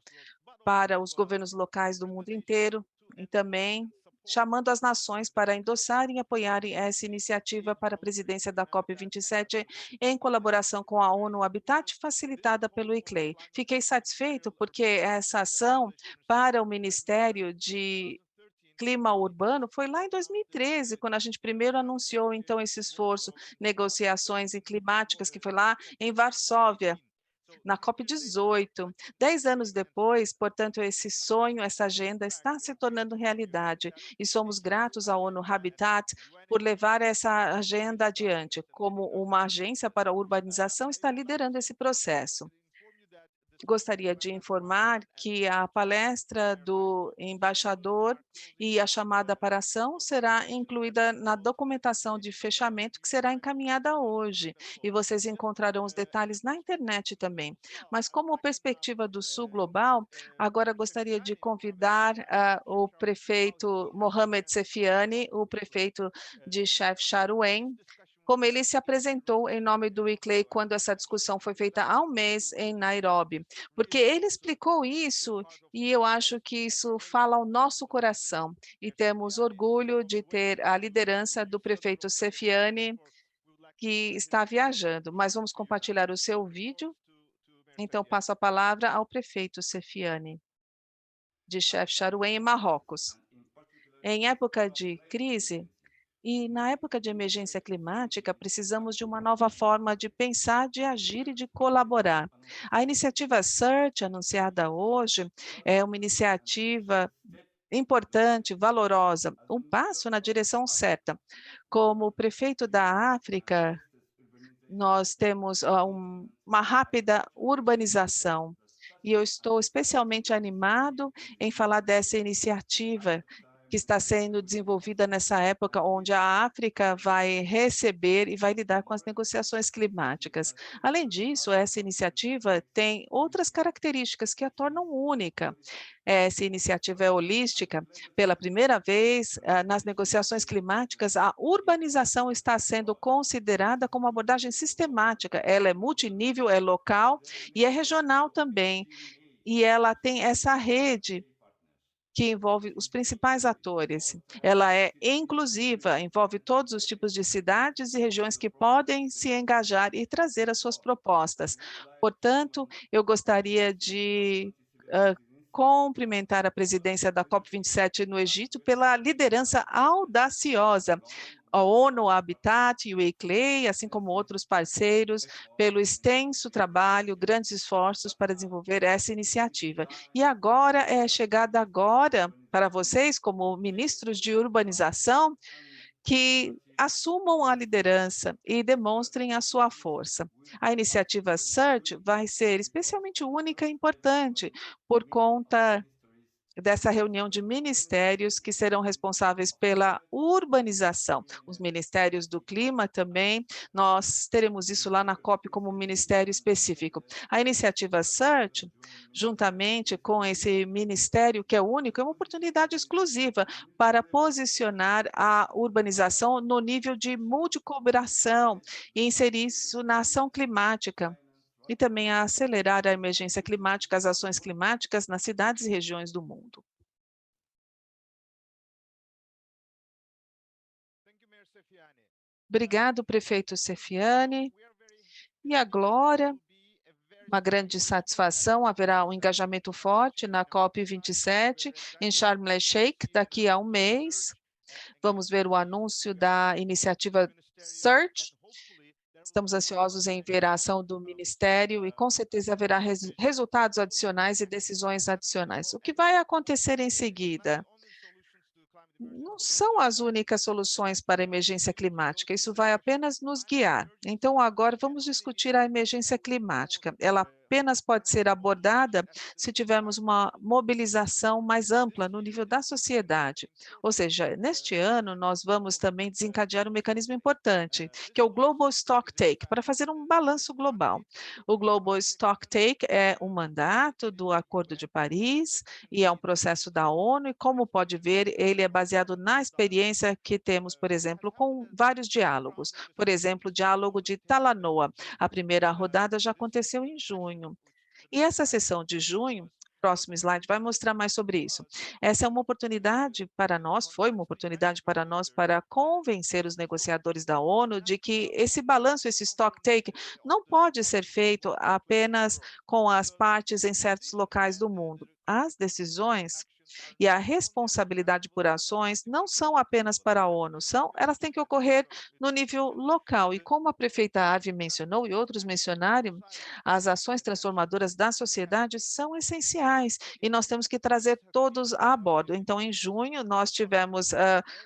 para os governos locais do mundo inteiro e também chamando as nações para endossarem e apoiarem essa iniciativa para a presidência da COP27 em colaboração com a ONU Habitat, facilitada pelo ICLEI. Fiquei satisfeito porque essa ação para o Ministério de Clima Urbano foi lá em 2013, quando a gente primeiro anunciou, então, esse esforço, negociações e climáticas, que foi lá em Varsóvia, na COP18. 10 anos depois, portanto, esse sonho, essa agenda está se tornando realidade e somos gratos à ONU Habitat por levar essa agenda adiante. Como uma agência para a urbanização, está liderando esse processo. Gostaria de informar que a palestra do embaixador e a chamada para ação será incluída na documentação de fechamento que será encaminhada hoje, e vocês encontrarão os detalhes na internet também. Mas como perspectiva do Sul Global, agora gostaria de convidar o prefeito Mohamed Sefiani, o prefeito de Chef Charouen, como ele se apresentou em nome do ICLEI quando essa discussão foi feita há um mês em Nairobi, porque ele explicou isso e eu acho que isso fala ao nosso coração e temos orgulho de ter a liderança do prefeito Sefiani, que está viajando, mas vamos compartilhar o seu vídeo, então passo a palavra ao prefeito Sefiani, de Chef Charouen, em Marrocos. Em época de crise, e na época de emergência climática, precisamos de uma nova forma de pensar, de agir e de colaborar. A iniciativa Search, anunciada hoje, é uma iniciativa importante, valorosa, um passo na direção certa. Como prefeito da África, nós temos uma rápida urbanização. E eu estou especialmente animado em falar dessa iniciativa que está sendo desenvolvida nessa época onde a África vai receber e vai lidar com as negociações climáticas. Além disso, essa iniciativa tem outras características que a tornam única. Essa iniciativa é holística. Pela primeira vez, nas negociações climáticas, a urbanização está sendo considerada como abordagem sistemática. Ela é multinível, é local e é regional também. E ela tem essa rede que envolve os principais atores. Ela é inclusiva, envolve todos os tipos de cidades e regiões que podem se engajar e trazer as suas propostas. Portanto, eu gostaria de cumprimentar a presidência da COP27 no Egito pela liderança audaciosa, a ONU Habitat e o ICLEI, assim como outros parceiros, pelo extenso trabalho, grandes esforços para desenvolver essa iniciativa. E agora é chegada agora para vocês, como ministros de urbanização, que assumam a liderança e demonstrem a sua força. A iniciativa Search vai ser especialmente única e importante por conta dessa reunião de ministérios que serão responsáveis pela urbanização. Os ministérios do clima também, nós teremos isso lá na COP como ministério específico. A iniciativa Search, juntamente com esse ministério que é único, é uma oportunidade exclusiva para posicionar a urbanização no nível de multicooperação e inserir isso na ação climática e também a acelerar a emergência climática, as ações climáticas nas cidades e regiões do mundo. Obrigado, prefeito Sefiani. E agora, uma grande satisfação, haverá um engajamento forte na COP27 em Sharm el-Sheikh daqui a um mês. Vamos ver o anúncio da iniciativa Search. Estamos ansiosos em ver a ação do Ministério e, com certeza, haverá resultados adicionais e decisões adicionais. O que vai acontecer em seguida? Não são as únicas soluções para a emergência climática, isso vai apenas nos guiar. Então, agora vamos discutir a emergência climática. Ela apenas pode ser abordada se tivermos uma mobilização mais ampla no nível da sociedade. Ou seja, neste ano, nós vamos também desencadear um mecanismo importante, que é o Global Stocktake, para fazer um balanço global. O Global Stocktake é um mandato do Acordo de Paris e é um processo da ONU, e como pode ver, ele é baseado na experiência que temos, por exemplo, com vários diálogos. Por exemplo, o diálogo de Talanoa. A primeira rodada já aconteceu em junho. E essa sessão de junho próximo slide vai mostrar mais sobre isso. Essa é uma oportunidade para nós, foi uma oportunidade para nós para convencer os negociadores da ONU de que esse balanço, esse stock take, não pode ser feito apenas com as partes em certos locais do mundo. As decisões e a responsabilidade por ações não são apenas para a ONU, elas têm que ocorrer no nível local. E como a prefeita Ave mencionou e outros mencionaram, as ações transformadoras da sociedade são essenciais e nós temos que trazer todos a bordo. Então, em junho, nós tivemos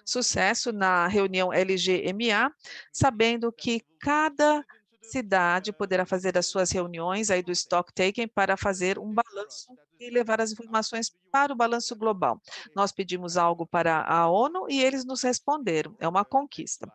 sucesso na reunião LGMA, sabendo que cada cidade poderá fazer as suas reuniões aí do stock taking para fazer um balanço e levar as informações para o balanço global. Nós pedimos algo para a ONU e eles nos responderam, é uma conquista.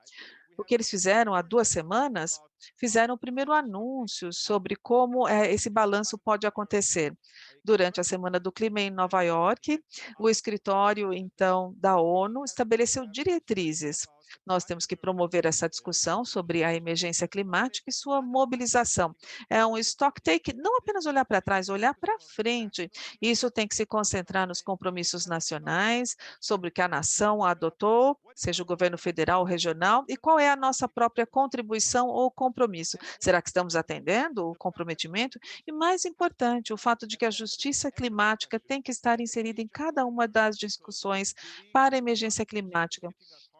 O que eles fizeram há 2 semanas, fizeram o primeiro anúncio sobre como, esse balanço pode acontecer. Durante a Semana do Clima em Nova York, o escritório, então, da ONU estabeleceu diretrizes. Nós temos que promover essa discussão sobre a emergência climática e sua mobilização. É um stock take, não apenas olhar para trás, olhar para frente. Isso tem que se concentrar nos compromissos nacionais, sobre o que a nação adotou, seja o governo federal ou regional, e qual é a nossa própria contribuição ou compromisso. Será que estamos atendendo o comprometimento? E mais importante, o fato de que a justiça climática tem que estar inserida em cada uma das discussões para a emergência climática,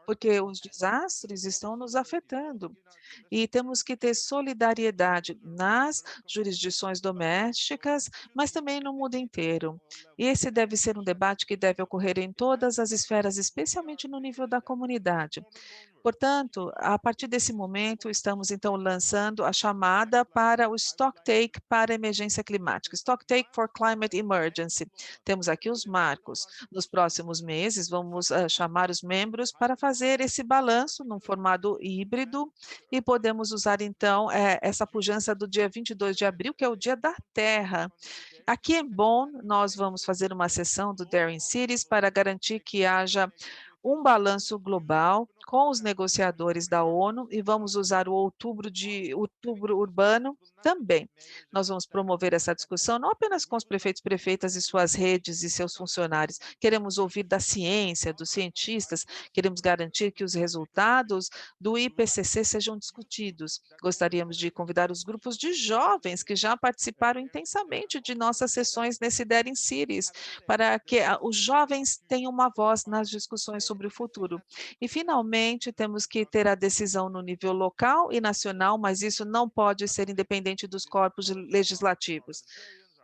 porque os desastres estão nos afetando. E temos que ter solidariedade nas jurisdições domésticas, mas também no mundo inteiro. E esse deve ser um debate que deve ocorrer em todas as esferas, especialmente no nível da comunidade. Portanto, a partir desse momento, estamos então lançando a chamada para o Stock Take para a emergência climática, Stock Take for Climate Emergency. Temos aqui os marcos. Nos próximos meses, vamos chamar os membros para fazer esse balanço num formato híbrido e podemos usar então essa pujança do dia 22 de abril, que é o Dia da Terra. Aqui em Bonn, nós vamos fazer uma sessão do Daring Cities para garantir que haja um balanço global com os negociadores da ONU e vamos usar o outubro urbano também. Nós vamos promover essa discussão não apenas com os prefeitos, prefeitas e suas redes e seus funcionários. Queremos ouvir da ciência, dos cientistas, queremos garantir que os resultados do IPCC sejam discutidos. Gostaríamos de convidar os grupos de jovens que já participaram intensamente de nossas sessões nesse Daring Cities, para que os jovens tenham uma voz nas discussões sobre o futuro. E, finalmente, temos que ter a decisão no nível local e nacional, mas isso não pode ser independente dos corpos legislativos.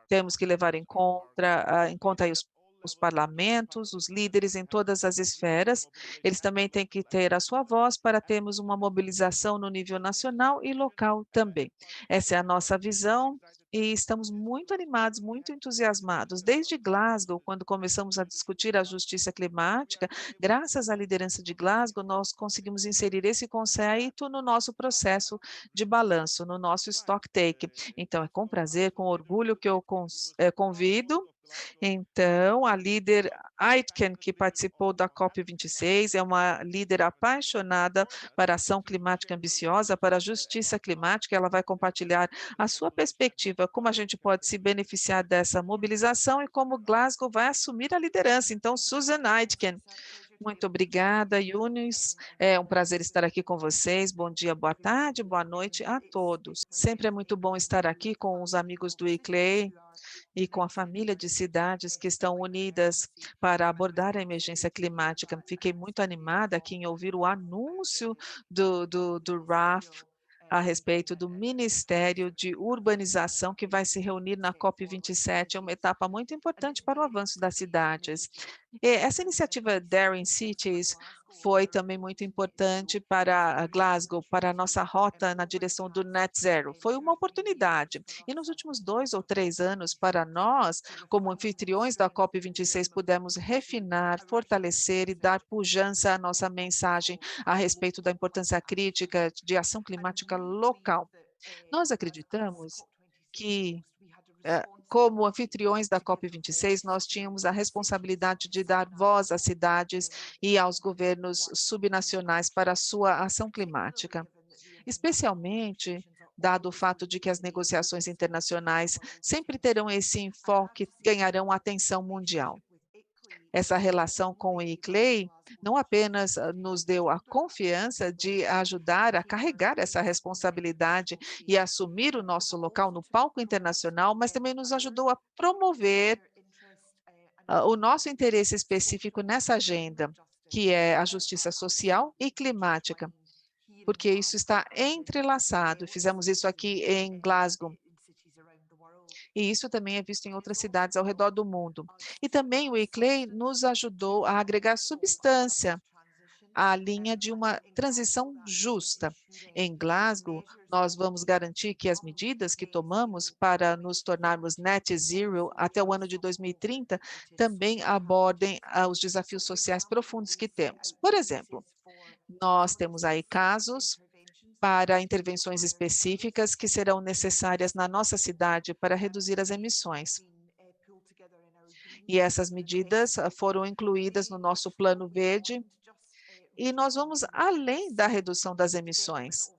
Temos que levar em conta aí os parlamentos, os líderes em todas as esferas, eles também têm que ter a sua voz para termos uma mobilização no nível nacional e local também. Essa é a nossa visão e estamos muito animados, muito entusiasmados. Desde Glasgow, quando começamos a discutir a justiça climática, graças à liderança de Glasgow, nós conseguimos inserir esse conceito no nosso processo de balanço, no nosso stock take. Então, é com prazer, com orgulho que eu convido então, a líder Aitken, que participou da COP26, é uma líder apaixonada para a ação climática ambiciosa, para a justiça climática. Ela vai compartilhar a sua perspectiva, como a gente pode se beneficiar dessa mobilização e como Glasgow vai assumir a liderança. Então, Susan Aitken. Muito obrigada, Yunis. É um prazer estar aqui com vocês. Bom dia, boa tarde, boa noite a todos. Sempre é muito bom estar aqui com os amigos do ICLEI e com a família de cidades que estão unidas para abordar a emergência climática. Fiquei muito animada aqui em ouvir o anúncio do RAF a respeito do Ministério de Urbanização que vai se reunir na COP27, é uma etapa muito importante para o avanço das cidades. Essa iniciativa Daring Cities foi também muito importante para Glasgow, para a nossa rota na direção do Net Zero. Foi uma oportunidade. E nos últimos 2 ou 3 anos, para nós, como anfitriões da COP26, pudemos refinar, fortalecer e dar pujança à nossa mensagem a respeito da importância crítica de ação climática local. Nós acreditamos que como anfitriões da COP26, nós tínhamos a responsabilidade de dar voz às cidades e aos governos subnacionais para a sua ação climática, especialmente dado o fato de que as negociações internacionais sempre terão esse enfoque, ganharão atenção mundial. Essa relação com o ICLEI não apenas nos deu a confiança de ajudar a carregar essa responsabilidade e assumir o nosso local no palco internacional, mas também nos ajudou a promover o nosso interesse específico nessa agenda, que é a justiça social e climática, porque isso está entrelaçado. Fizemos isso aqui em Glasgow. E isso também é visto em outras cidades ao redor do mundo. E também o ICLEI nos ajudou a agregar substância à linha de uma transição justa. Em Glasgow, nós vamos garantir que as medidas que tomamos para nos tornarmos net zero até o ano de 2030 também abordem os desafios sociais profundos que temos. Por exemplo, nós temos aí casos para intervenções específicas que serão necessárias na nossa cidade para reduzir as emissões. E essas medidas foram incluídas no nosso Plano Verde e nós vamos além da redução das emissões.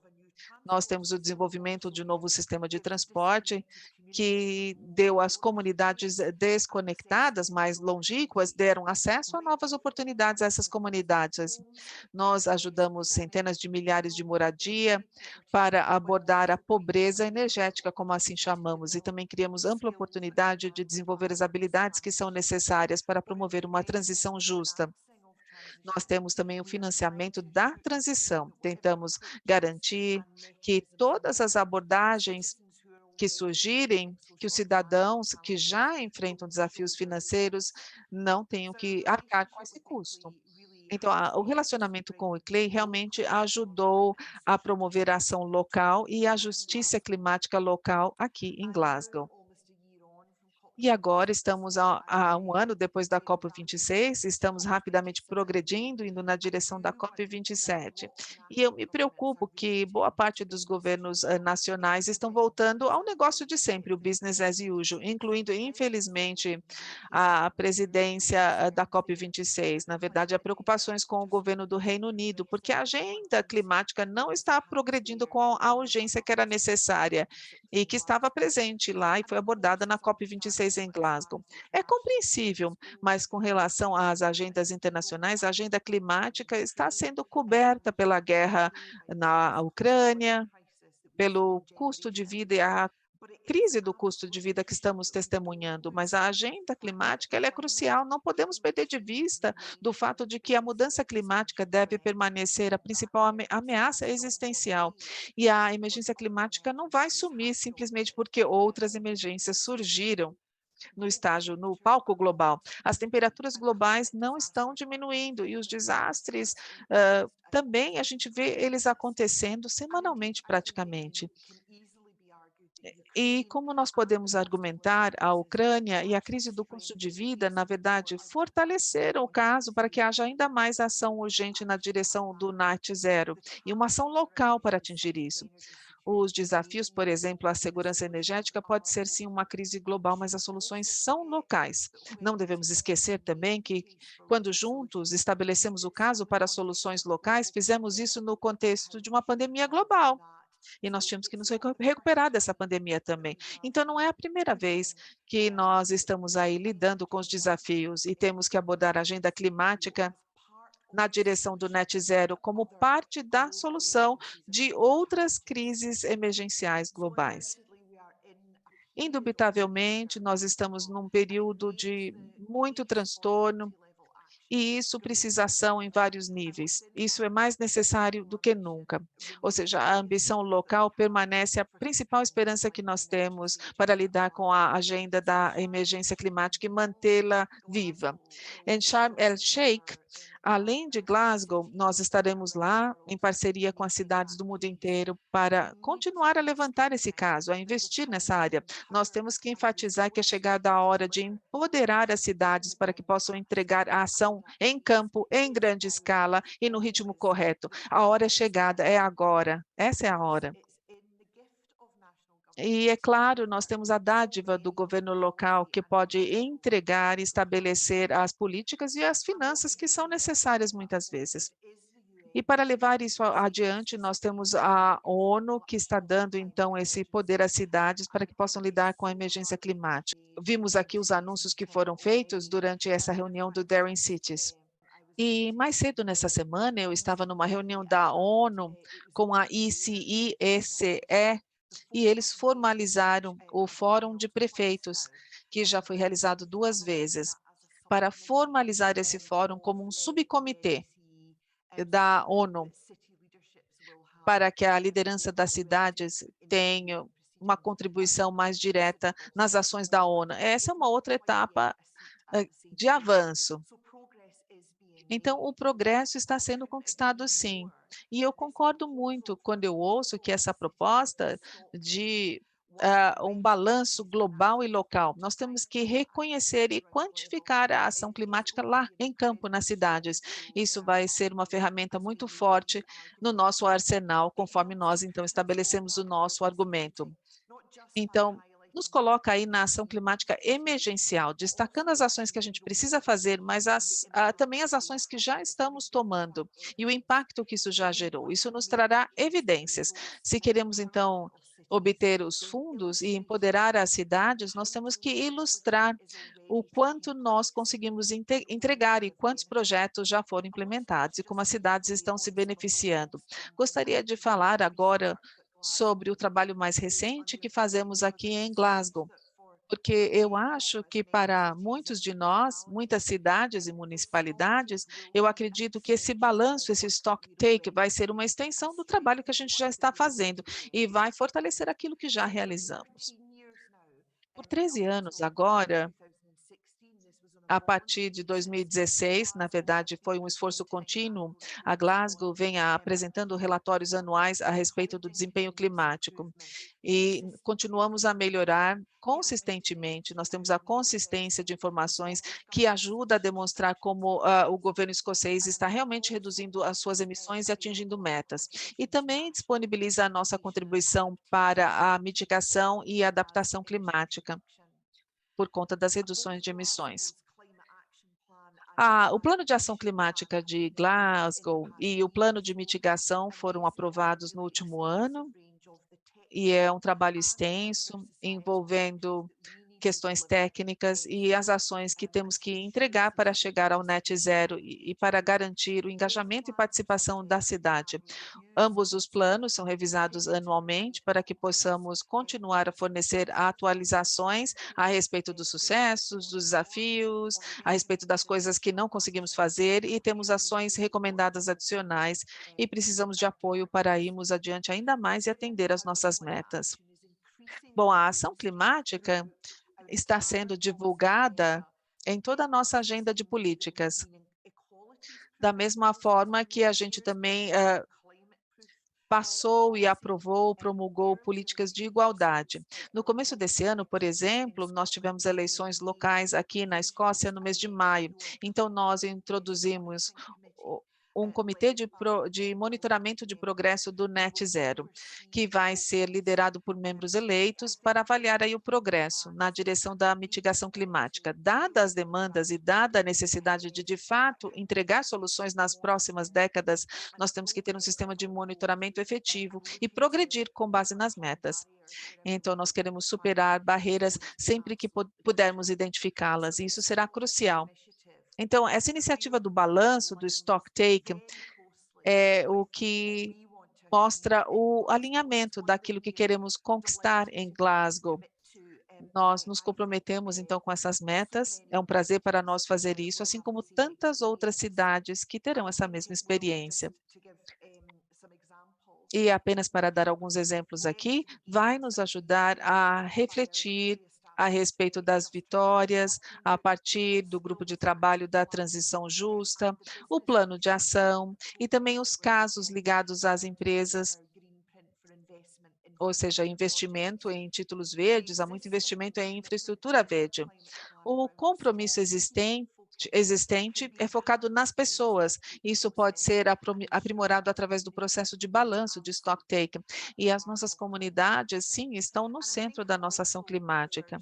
Nós temos o desenvolvimento de um novo sistema de transporte que deu às comunidades desconectadas, mais longínquas, deram acesso a novas oportunidades a essas comunidades. Nós ajudamos centenas de milhares de moradia para abordar a pobreza energética, como assim chamamos, e também criamos ampla oportunidade de desenvolver as habilidades que são necessárias para promover uma transição justa. Nós temos também o financiamento da transição. Tentamos garantir que todas as abordagens que surgirem, que os cidadãos que já enfrentam desafios financeiros não tenham que arcar com esse custo. Então, o relacionamento com o ICLEI realmente ajudou a promover a ação local e a justiça climática local aqui em Glasgow. E agora estamos a um ano depois da COP26, estamos rapidamente progredindo, indo na direção da COP27. E eu me preocupo que boa parte dos governos nacionais estão voltando ao negócio de sempre, o business as usual, incluindo, infelizmente, a presidência da COP26. Na verdade, há preocupações com o governo do Reino Unido, porque a agenda climática não está progredindo com a urgência que era necessária e que estava presente lá e foi abordada na COP26 em Glasgow. É compreensível, mas com relação às agendas internacionais, a agenda climática está sendo coberta pela guerra na Ucrânia, pelo custo de vida e a crise do custo de vida que estamos testemunhando, mas a agenda climática ela é crucial, não podemos perder de vista do fato de que a mudança climática deve permanecer a principal ameaça existencial, e a emergência climática não vai sumir simplesmente porque outras emergências surgiram no estágio, no palco global. As temperaturas globais não estão diminuindo e os desastres também a gente vê eles acontecendo semanalmente praticamente. E como nós podemos argumentar, a Ucrânia e a crise do custo de vida, na verdade, fortaleceram o caso para que haja ainda mais ação urgente na direção do NAT zero e uma ação local para atingir isso. Os desafios, por exemplo, a segurança energética pode ser sim uma crise global, mas as soluções são locais. Não devemos esquecer também que, quando juntos estabelecemos o caso para soluções locais, fizemos isso no contexto de uma pandemia global. E nós tínhamos que nos recuperar dessa pandemia também. Então, não é a primeira vez que nós estamos aí lidando com os desafios e temos que abordar a agenda climática na direção do net zero como parte da solução de outras crises emergenciais globais. Indubitavelmente, nós estamos num período de muito transtorno, e isso precisa ação em vários níveis. Isso é mais necessário do que nunca. Ou seja, a ambição local permanece a principal esperança que nós temos para lidar com a agenda da emergência climática e mantê-la viva. Em Sharm el-Sheikh, além de Glasgow, nós estaremos lá em parceria com as cidades do mundo inteiro para continuar a levantar esse caso, a investir nessa área. Nós temos que enfatizar que é chegada a hora de empoderar as cidades para que possam entregar a ação em campo, em grande escala e no ritmo correto. A hora é chegada, é agora. Essa é a hora. E, é claro, nós temos a dádiva do governo local que pode entregar e estabelecer as políticas e as finanças que são necessárias muitas vezes. E para levar isso adiante, nós temos a ONU, que está dando, então, esse poder às cidades para que possam lidar com a emergência climática. Vimos aqui os anúncios que foram feitos durante essa reunião do Daring Cities. E mais cedo nessa semana, eu estava numa reunião da ONU com a ICIECE, e eles formalizaram o Fórum de Prefeitos, que já foi realizado 2 vezes, para formalizar esse fórum como um subcomitê da ONU, para que a liderança das cidades tenha uma contribuição mais direta nas ações da ONU. Essa é uma outra etapa de avanço. Então, o progresso está sendo conquistado sim. E eu concordo muito quando eu ouço que essa proposta de um balanço global e local, nós temos que reconhecer e quantificar a ação climática lá em campo, nas cidades. Isso vai ser uma ferramenta muito forte no nosso arsenal, conforme nós, então, estabelecemos o nosso argumento. Então, nos coloca aí na ação climática emergencial, destacando as ações que a gente precisa fazer, mas também as ações que já estamos tomando e o impacto que isso já gerou. Isso nos trará evidências. Se queremos, então, obter os fundos e empoderar as cidades, nós temos que ilustrar o quanto nós conseguimos entregar e quantos projetos já foram implementados e como as cidades estão se beneficiando. Gostaria de falar agora sobre o trabalho mais recente que fazemos aqui em Glasgow, porque eu acho que para muitos de nós, muitas cidades e municipalidades, eu acredito que esse balanço, esse stock take, vai ser uma extensão do trabalho que a gente já está fazendo e vai fortalecer aquilo que já realizamos. Por 13 anos agora, a partir de 2016, na verdade, foi um esforço contínuo. A Glasgow vem apresentando relatórios anuais a respeito do desempenho climático e continuamos a melhorar consistentemente. Nós temos a consistência de informações que ajuda a demonstrar como o governo escocês está realmente reduzindo as suas emissões e atingindo metas. E também disponibiliza a nossa contribuição para a mitigação e adaptação climática por conta das reduções de emissões. O Plano de Ação Climática de Glasgow e o Plano de Mitigação foram aprovados no último ano, e é um trabalho extenso, envolvendo questões técnicas e as ações que temos que entregar para chegar ao net zero e para garantir o engajamento e participação da cidade. Ambos os planos são revisados anualmente para que possamos continuar a fornecer atualizações a respeito dos sucessos, dos desafios, a respeito das coisas que não conseguimos fazer e temos ações recomendadas adicionais e precisamos de apoio para irmos adiante ainda mais e atender às nossas metas. Bom, a ação climática está sendo divulgada em toda a nossa agenda de políticas, da mesma forma que a gente também passou e aprovou, promulgou políticas de igualdade. No começo desse ano, por exemplo, nós tivemos eleições locais aqui na Escócia no mês de maio. Então, nós introduzimos um comitê de monitoramento de progresso do Net Zero, que vai ser liderado por membros eleitos para avaliar aí o progresso na direção da mitigação climática. Dadas as demandas e dada a necessidade de fato, entregar soluções nas próximas décadas, nós temos que ter um sistema de monitoramento efetivo e progredir com base nas metas. Então, nós queremos superar barreiras sempre que pudermos identificá-las, e isso será crucial. Então, essa iniciativa do balanço, do stock take, é o que mostra o alinhamento daquilo que queremos conquistar em Glasgow. Nós nos comprometemos, então, com essas metas. É um prazer para nós fazer isso, assim como tantas outras cidades que terão essa mesma experiência. E apenas para dar alguns exemplos aqui, vai nos ajudar a refletir a respeito das vitórias, a partir do grupo de trabalho da transição justa, o plano de ação e também os casos ligados às empresas, ou seja, investimento em títulos verdes, há muito investimento em infraestrutura verde. O compromisso existente é focado nas pessoas. Isso pode ser aprimorado através do processo de balanço de stock take. E as nossas comunidades, sim, estão no centro da nossa ação climática.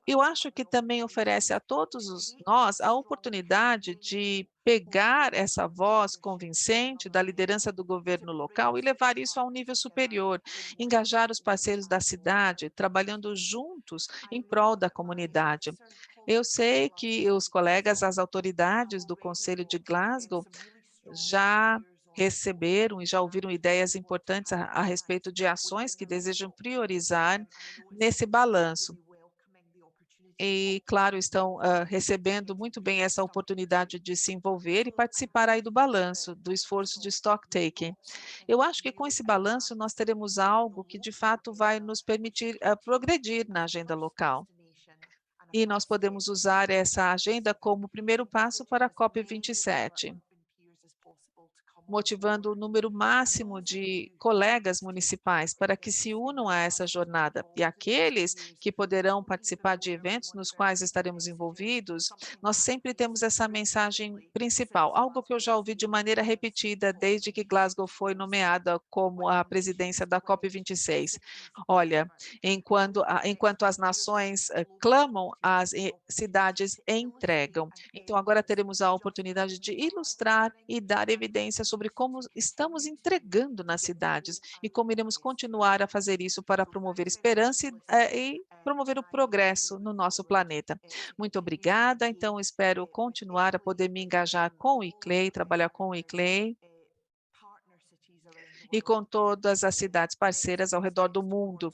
Eu acho que também oferece a todos nós a oportunidade de pegar essa voz convincente da liderança do governo local e levar isso a um nível superior, engajar os parceiros da cidade, trabalhando juntos em prol da comunidade. Eu sei que os colegas, as autoridades do Conselho de Glasgow já receberam e já ouviram ideias importantes a respeito de ações que desejam priorizar nesse balanço. E, claro, estão, recebendo muito bem essa oportunidade de se envolver e participar aí do balanço, do esforço de stock taking. Eu acho que com esse balanço nós teremos algo que de fato vai nos permitir, progredir na agenda local. E nós podemos usar essa agenda como primeiro passo para a COP27, motivando o número máximo de colegas municipais para que se unam a essa jornada. E aqueles que poderão participar de eventos nos quais estaremos envolvidos, nós sempre temos essa mensagem principal, algo que eu já ouvi de maneira repetida desde que Glasgow foi nomeada como a presidência da COP26. Olha, enquanto as nações clamam, as cidades entregam. Então, agora teremos a oportunidade de ilustrar e dar evidência sobre como estamos entregando nas cidades e como iremos continuar a fazer isso para promover esperança e promover o progresso no nosso planeta. Muito obrigada. Então, espero continuar a poder me engajar com o ICLEI, trabalhar com o ICLEI e com todas as cidades parceiras ao redor do mundo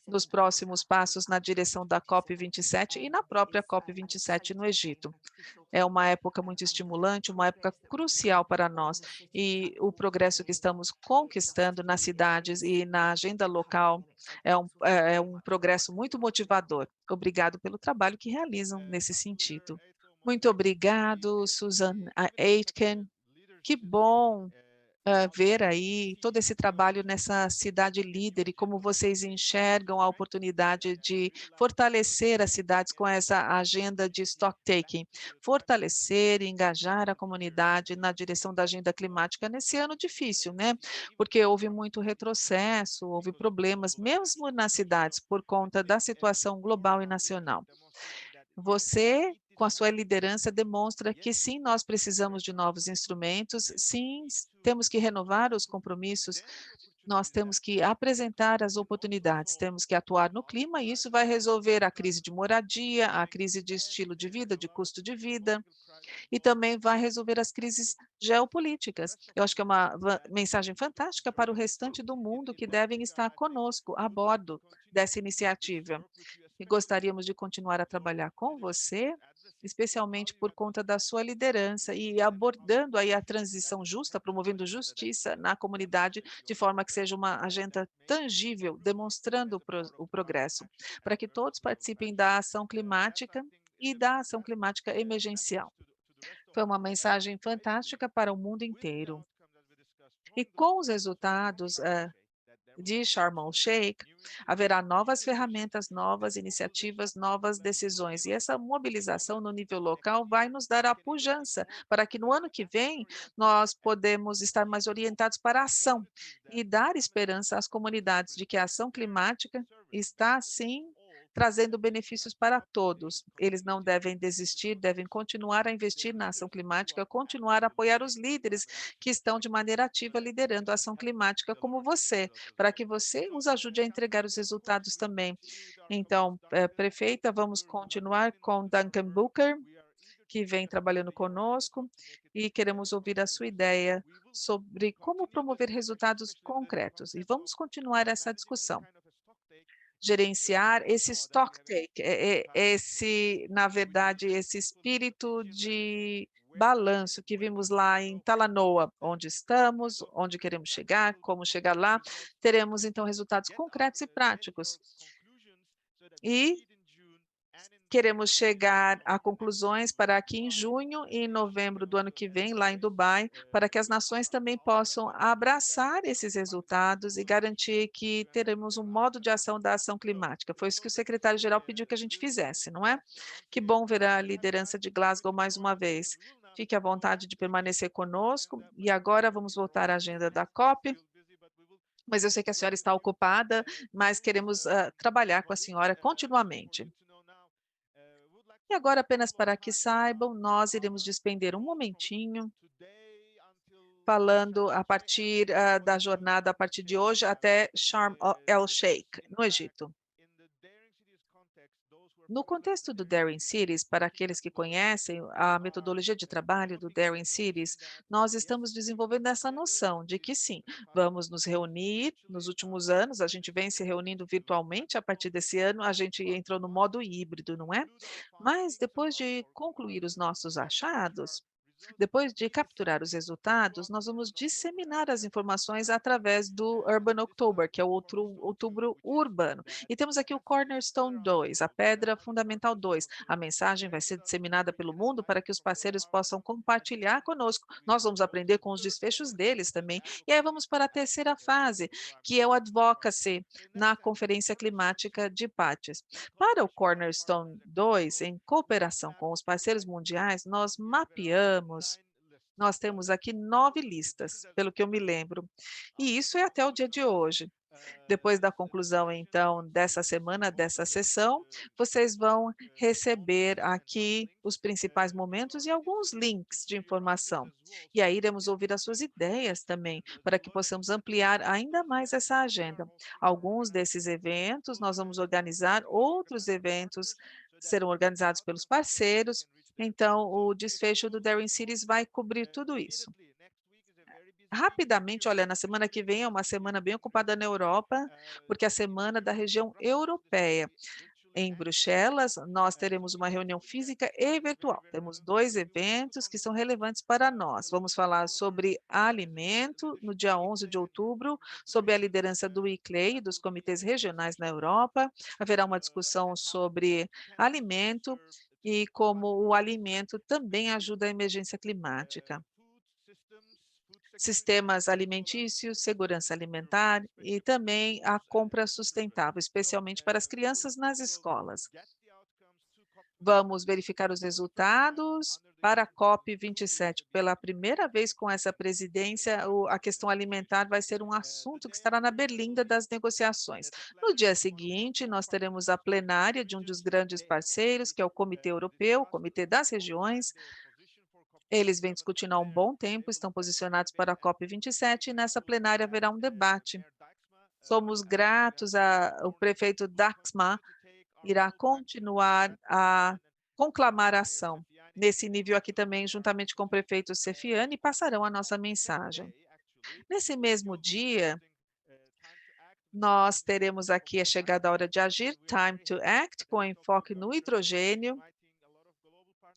nos próximos passos na direção da COP27 e na própria COP27 no Egito. É uma época muito estimulante, uma época crucial para nós, e o progresso que estamos conquistando nas cidades e na agenda local é um progresso muito motivador. Obrigado pelo trabalho que realizam nesse sentido. Muito obrigado, Susan Aitken. Que bom ver aí todo esse trabalho nessa cidade líder e como vocês enxergam a oportunidade de fortalecer as cidades com essa agenda de stock taking, fortalecer e engajar a comunidade na direção da agenda climática nesse ano difícil, né? Porque houve muito retrocesso, houve problemas mesmo nas cidades por conta da situação global e nacional. Você, com a sua liderança, demonstra que sim, nós precisamos de novos instrumentos, sim, temos que renovar os compromissos, nós temos que apresentar as oportunidades, temos que atuar no clima, e isso vai resolver a crise de moradia, a crise de estilo de vida, de custo de vida, e também vai resolver as crises geopolíticas. Eu acho que é uma mensagem fantástica para o restante do mundo que devem estar conosco a bordo dessa iniciativa. E gostaríamos de continuar a trabalhar com você, especialmente por conta da sua liderança e abordando aí a transição justa, promovendo justiça na comunidade, de forma que seja uma agenda tangível, demonstrando o progresso, para que todos participem da ação climática e da ação climática emergencial. Foi uma mensagem fantástica para o mundo inteiro. E com os resultados de Sharm el-Sheikh, haverá novas ferramentas, novas iniciativas, novas decisões. E essa mobilização no nível local vai nos dar a pujança para que no ano que vem nós podemos estar mais orientados para a ação e dar esperança às comunidades de que a ação climática está, sim, trazendo benefícios para todos. Eles não devem desistir, devem continuar a investir na ação climática, continuar a apoiar os líderes que estão de maneira ativa liderando a ação climática, como você, para que você os ajude a entregar os resultados também. Então, prefeita, vamos continuar com Duncan Booker, que vem trabalhando conosco, e queremos ouvir a sua ideia sobre como promover resultados concretos. E vamos continuar essa discussão. Gerenciar esse stock take, esse, na verdade, esse espírito de balanço que vimos lá em Talanoa, onde estamos, onde queremos chegar, como chegar lá, teremos então resultados concretos e práticos. E queremos chegar a conclusões para que em junho e em novembro do ano que vem, lá em Dubai, para que as nações também possam abraçar esses resultados e garantir que teremos um modo de ação da ação climática. Foi isso que o secretário-geral pediu que a gente fizesse, não é? Que bom ver a liderança de Glasgow mais uma vez. Fique à vontade de permanecer conosco. E agora vamos voltar à agenda da COP. Mas eu sei que a senhora está ocupada, mas queremos trabalhar com a senhora continuamente. E agora, apenas para que saibam, nós iremos despender um momentinho falando a partir, da jornada a partir de hoje até Sharm el-Sheikh, no Egito. No contexto do Daring Cities, para aqueles que conhecem a metodologia de trabalho do Daring Cities, nós estamos desenvolvendo essa noção de que sim, vamos nos reunir. Nos últimos anos, a gente vem se reunindo virtualmente, a partir desse ano, a gente entrou no modo híbrido, não é? Mas depois de concluir os nossos achados, depois de capturar os resultados, nós vamos disseminar as informações através do Urban October, que é o outro outubro urbano. E temos aqui o Cornerstone 2, a pedra fundamental 2. A mensagem vai ser disseminada pelo mundo para que os parceiros possam compartilhar conosco. Nós vamos aprender com os desfechos deles também. E aí vamos para a terceira fase, que é o Advocacy, na Conferência Climática de Paris. Para o Cornerstone 2, em cooperação com os parceiros mundiais, nós temos aqui 9 listas, pelo que eu me lembro, e isso é até o dia de hoje. Depois da conclusão, então, dessa semana, dessa sessão, vocês vão receber aqui os principais momentos e alguns links de informação. E aí iremos ouvir as suas ideias também, para que possamos ampliar ainda mais essa agenda. Alguns desses eventos nós vamos organizar, outros eventos serão organizados pelos parceiros. Então, o desfecho do Daring Cities vai cobrir tudo isso. Rapidamente, olha, na semana que vem é uma semana bem ocupada na Europa, porque é a semana da região europeia. Em Bruxelas, nós teremos uma reunião física e virtual. Temos 2 eventos que são relevantes para nós. Vamos falar sobre alimento no dia 11 de outubro, sob a liderança do ICLEI, dos comitês regionais na Europa. Haverá uma discussão sobre alimento e como o alimento também ajuda a emergência climática. Sistemas alimentícios, segurança alimentar e também a compra sustentável, especialmente para as crianças nas escolas. Vamos verificar os resultados para a COP27. Pela primeira vez com essa presidência, a questão alimentar vai ser um assunto que estará na berlinda das negociações. No dia seguinte, nós teremos a plenária de um dos grandes parceiros, que é o Comitê Europeu, o Comitê das Regiões. Eles vêm discutindo há um bom tempo, estão posicionados para a COP27 e nessa plenária haverá um debate. Somos gratos ao prefeito Daxma, irá continuar a conclamar a ação. Nesse nível aqui também, juntamente com o prefeito Cefiani, passarão a nossa mensagem. Nesse mesmo dia, nós teremos aqui a chegada da hora de agir, Time to Act, com enfoque no hidrogênio,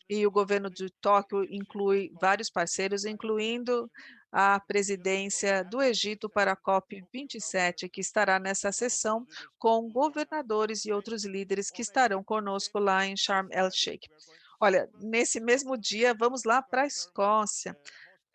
e o governo de Tóquio inclui vários parceiros, incluindo a presidência do Egito para a COP27, que estará nessa sessão com governadores e outros líderes que estarão conosco lá em Sharm el-Sheikh. Olha, nesse mesmo dia, vamos lá para a Escócia.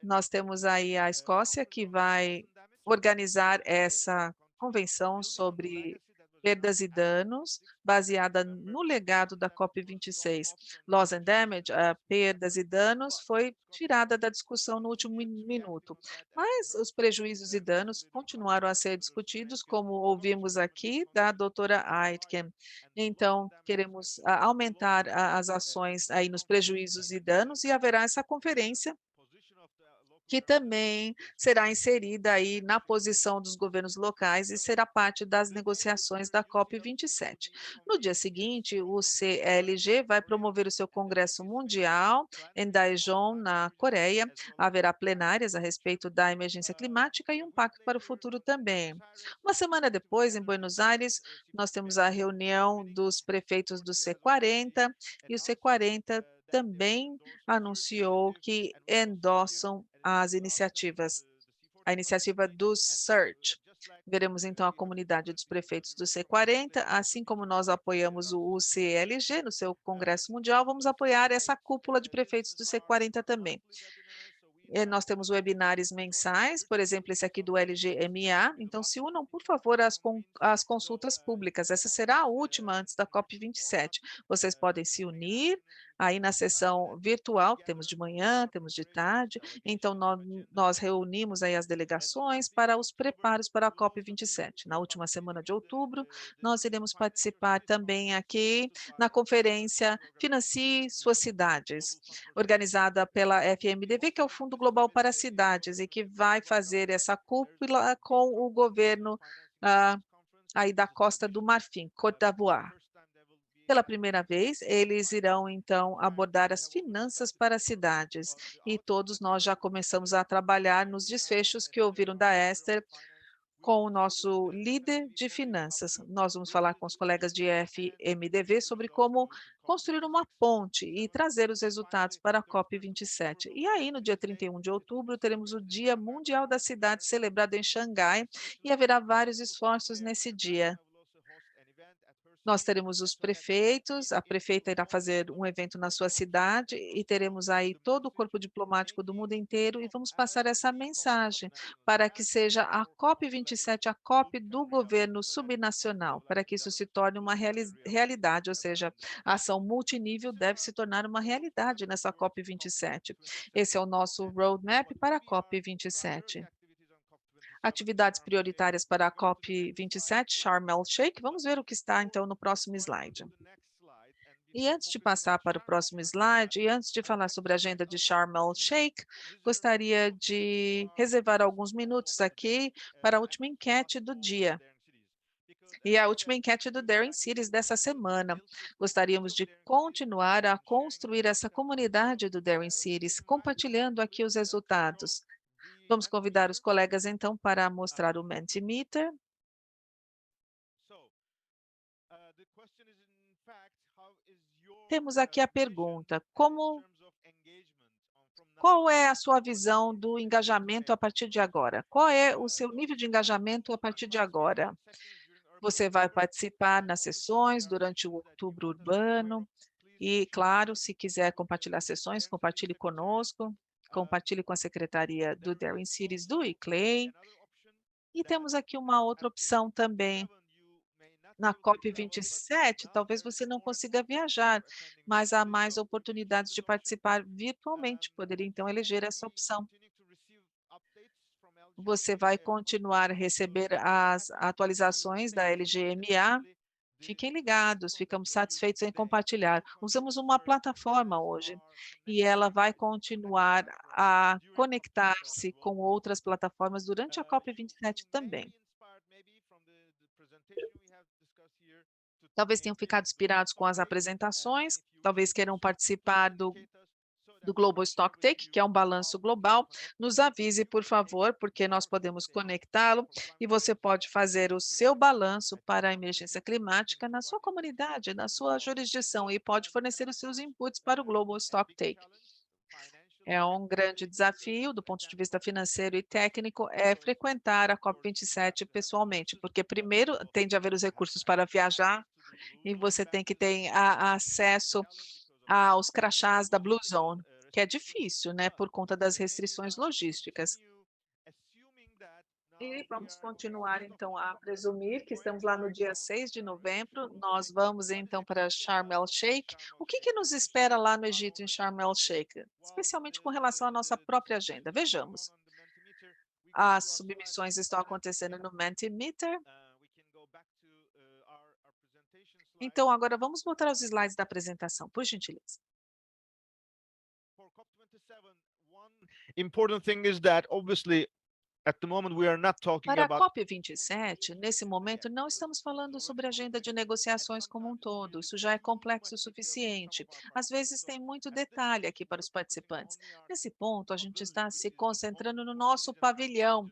Nós temos aí a Escócia que vai organizar essa convenção sobre perdas e danos, baseada no legado da COP26. Loss and damage, perdas e danos, foi tirada da discussão no último minuto, mas os prejuízos e danos continuaram a ser discutidos, como ouvimos aqui da doutora Aitken. Então, queremos aumentar as ações aí nos prejuízos e danos, e haverá essa conferência que também será inserida aí na posição dos governos locais e será parte das negociações da COP27. No dia seguinte, o CLG vai promover o seu Congresso Mundial em Daejeon, na Coreia. Haverá plenárias a respeito da emergência climática e um pacto para o futuro também. Uma semana depois, em Buenos Aires, nós temos a reunião dos prefeitos do C40, e o C40 também anunciou que endossam a iniciativa do Search. Veremos então a comunidade dos prefeitos do C40, assim como nós apoiamos o CLG no seu Congresso Mundial, vamos apoiar essa cúpula de prefeitos do C40 também. Nós temos webinários mensais, por exemplo, esse aqui do LGMA, então se unam, por favor, às consultas públicas, essa será a última antes da COP27. Vocês podem se unir Aí na sessão virtual, que temos de manhã, temos de tarde, então nós reunimos aí as delegações para os preparos para a COP27. Na última semana de outubro, nós iremos participar também aqui na conferência Financie Suas Cidades, organizada pela FMDV, que é o Fundo Global para as Cidades, e que vai fazer essa cúpula com o governo ah, aí da Costa do Marfim, Côte d'Ivoire. Pela primeira vez, eles irão então abordar as finanças para as cidades, e todos nós já começamos a trabalhar nos desfechos que ouviram da Esther com o nosso líder de finanças. Nós vamos falar com os colegas de FMDV sobre como construir uma ponte e trazer os resultados para a COP27. E aí, no dia 31 de outubro, teremos o Dia Mundial da Cidade celebrado em Xangai e haverá vários esforços nesse dia. Nós teremos os prefeitos, a prefeita irá fazer um evento na sua cidade e teremos aí todo o corpo diplomático do mundo inteiro e vamos passar essa mensagem para que seja a COP27 a COP do governo subnacional, para que isso se torne uma realidade, ou seja, a ação multinível deve se tornar uma realidade nessa COP27. Esse é o nosso roadmap para a COP27. Atividades prioritárias para a COP27, Sharm el-Sheikh. Vamos ver o que está, então, no próximo slide. E antes de passar para o próximo slide, e antes de falar sobre a agenda de Sharm el-Sheikh, gostaria de reservar alguns minutos aqui para a última enquete do dia. E a última enquete do Daring Cities dessa semana. Gostaríamos de continuar a construir essa comunidade do Daring Cities, compartilhando aqui os resultados. Vamos convidar os colegas, então, para mostrar o Mentimeter. Temos aqui a pergunta: qual é a sua visão do engajamento a partir de agora? Qual é o seu nível de engajamento a partir de agora? Você vai participar nas sessões durante o Outubro Urbano e, claro, se quiser compartilhar sessões, compartilhe conosco, compartilhe com a secretaria do Daring Cities do ICLEI. E temos aqui uma outra opção também. Na COP27, talvez você não consiga viajar, mas há mais oportunidades de participar virtualmente. Poderia então eleger essa opção. Você vai continuar a receber as atualizações da LGMA. Fiquem ligados, ficamos satisfeitos em compartilhar. Usamos uma plataforma hoje e ela vai continuar a conectar-se com outras plataformas durante a COP27 também. Talvez tenham ficado inspirados com as apresentações, talvez queiram participar do Global Stocktake, que é um balanço global. Nos avise, por favor, porque nós podemos conectá-lo e você pode fazer o seu balanço para a emergência climática na sua comunidade, na sua jurisdição, e pode fornecer os seus inputs para o Global Stocktake. É um grande desafio do ponto de vista financeiro e técnico é frequentar a COP27 pessoalmente, porque primeiro tem de haver os recursos para viajar e você tem que ter acesso aos crachás da Blue Zone, que é difícil, né, por conta das restrições logísticas. E vamos continuar, então, a presumir que estamos lá no dia 6 de novembro, nós vamos, então, para Sharm el-Sheikh. O que que nos espera lá no Egito, em Sharm el-Sheikh? Especialmente com relação à nossa própria agenda. Vejamos. As submissões estão acontecendo no Mentimeter. Então, agora vamos voltar aos slides da apresentação, por gentileza. Important thing is that obviously at the moment we are not talking Para a about COP27, nesse momento, não estamos falando sobre a agenda de negociações como um todo, isso já é complexo o suficiente. Às vezes tem muito detalhe aqui para os participantes. Nesse ponto, a gente está se concentrando no nosso pavilhão,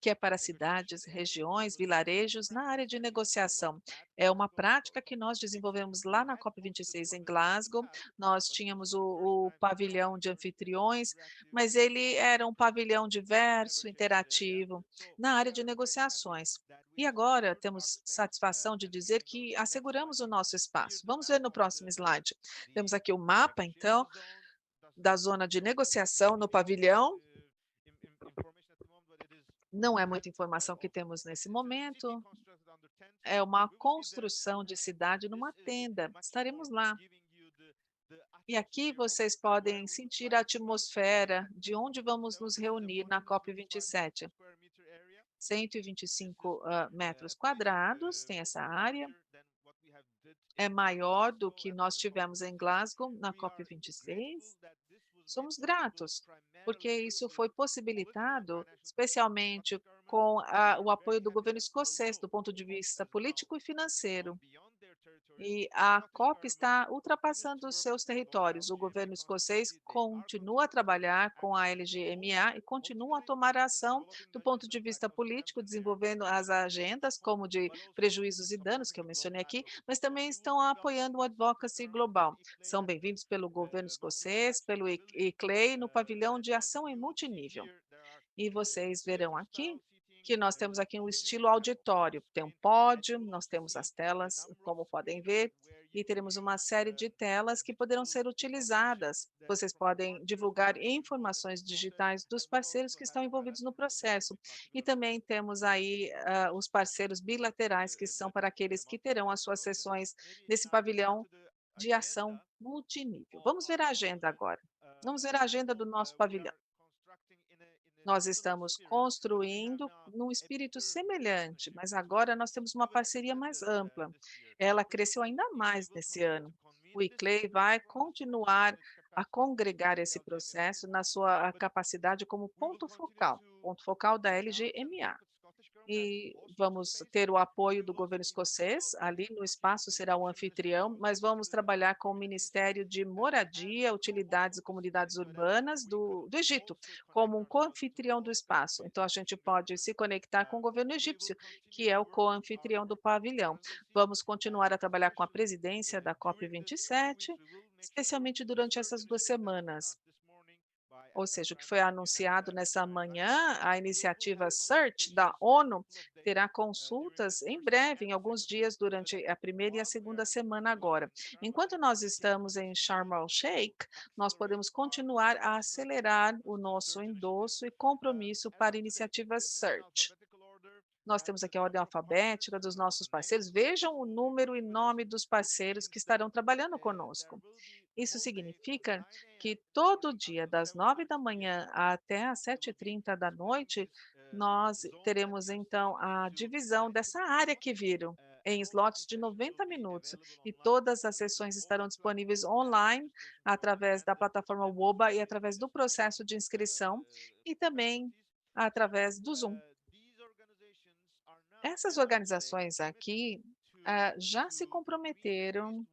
que é para cidades, regiões, vilarejos na área de negociação. É uma prática que nós desenvolvemos lá na COP26 em Glasgow. Nós tínhamos o pavilhão de anfitriões, mas ele era um pavilhão diverso, interativo, na área de negociações. E agora temos satisfação de dizer que asseguramos o nosso espaço. Vamos ver no próximo slide. Temos aqui o mapa, então, da zona de negociação no pavilhão. Não é muita informação que temos nesse momento. É uma construção de cidade numa tenda. Estaremos lá. E aqui vocês podem sentir a atmosfera de onde vamos nos reunir na COP27. 125 metros quadrados tem essa área, é maior do que nós tivemos em Glasgow na COP26. Somos gratos, porque isso foi possibilitado especialmente com o apoio do governo escocês, do ponto de vista político e financeiro. E a COP está ultrapassando os seus territórios. O governo escocês continua a trabalhar com a LGMA e continua a tomar ação do ponto de vista político, desenvolvendo as agendas, como de prejuízos e danos, que eu mencionei aqui, mas também estão apoiando o advocacy global. São bem-vindos pelo governo escocês, pelo ICLEI, no pavilhão de ação em multinível. E vocês verão aqui que nós temos aqui um estilo auditório. Tem um pódio, nós temos as telas, como podem ver, e teremos uma série de telas que poderão ser utilizadas. Vocês podem divulgar informações digitais dos parceiros que estão envolvidos no processo. E também temos aí os parceiros bilaterais, que são para aqueles que terão as suas sessões nesse pavilhão de ação multinível. Vamos ver a agenda agora. Vamos ver a agenda do nosso pavilhão. Nós estamos construindo num espírito semelhante, mas agora nós temos uma parceria mais ampla. Ela cresceu ainda mais nesse ano. O ICLEI vai continuar a congregar esse processo na sua capacidade como ponto focal da LGMA. E vamos ter o apoio do governo escocês, ali no espaço será o anfitrião, mas vamos trabalhar com o Ministério de Moradia, Utilidades e Comunidades Urbanas do Egito, como um co-anfitrião do espaço. Então, a gente pode se conectar com o governo egípcio, que é o co-anfitrião do pavilhão. Vamos continuar a trabalhar com a presidência da COP27, especialmente durante essas 2 semanas. Ou seja, o que foi anunciado nessa manhã, a iniciativa Search da ONU terá consultas em breve, em alguns dias, durante a primeira e a segunda semana agora. Enquanto nós estamos em Sharm el-Sheikh, nós podemos continuar a acelerar o nosso endosso e compromisso para a iniciativa Search. Nós temos aqui a ordem alfabética dos nossos parceiros. Vejam o número e nome dos parceiros que estarão trabalhando conosco. Isso significa que todo dia, das 9 da manhã até às 7h30 da noite, nós teremos então a divisão dessa área que viram em slots de 90 minutos e todas as sessões estarão disponíveis online através da plataforma WOBA e através do processo de inscrição e também através do Zoom. Essas organizações aqui já se comprometeram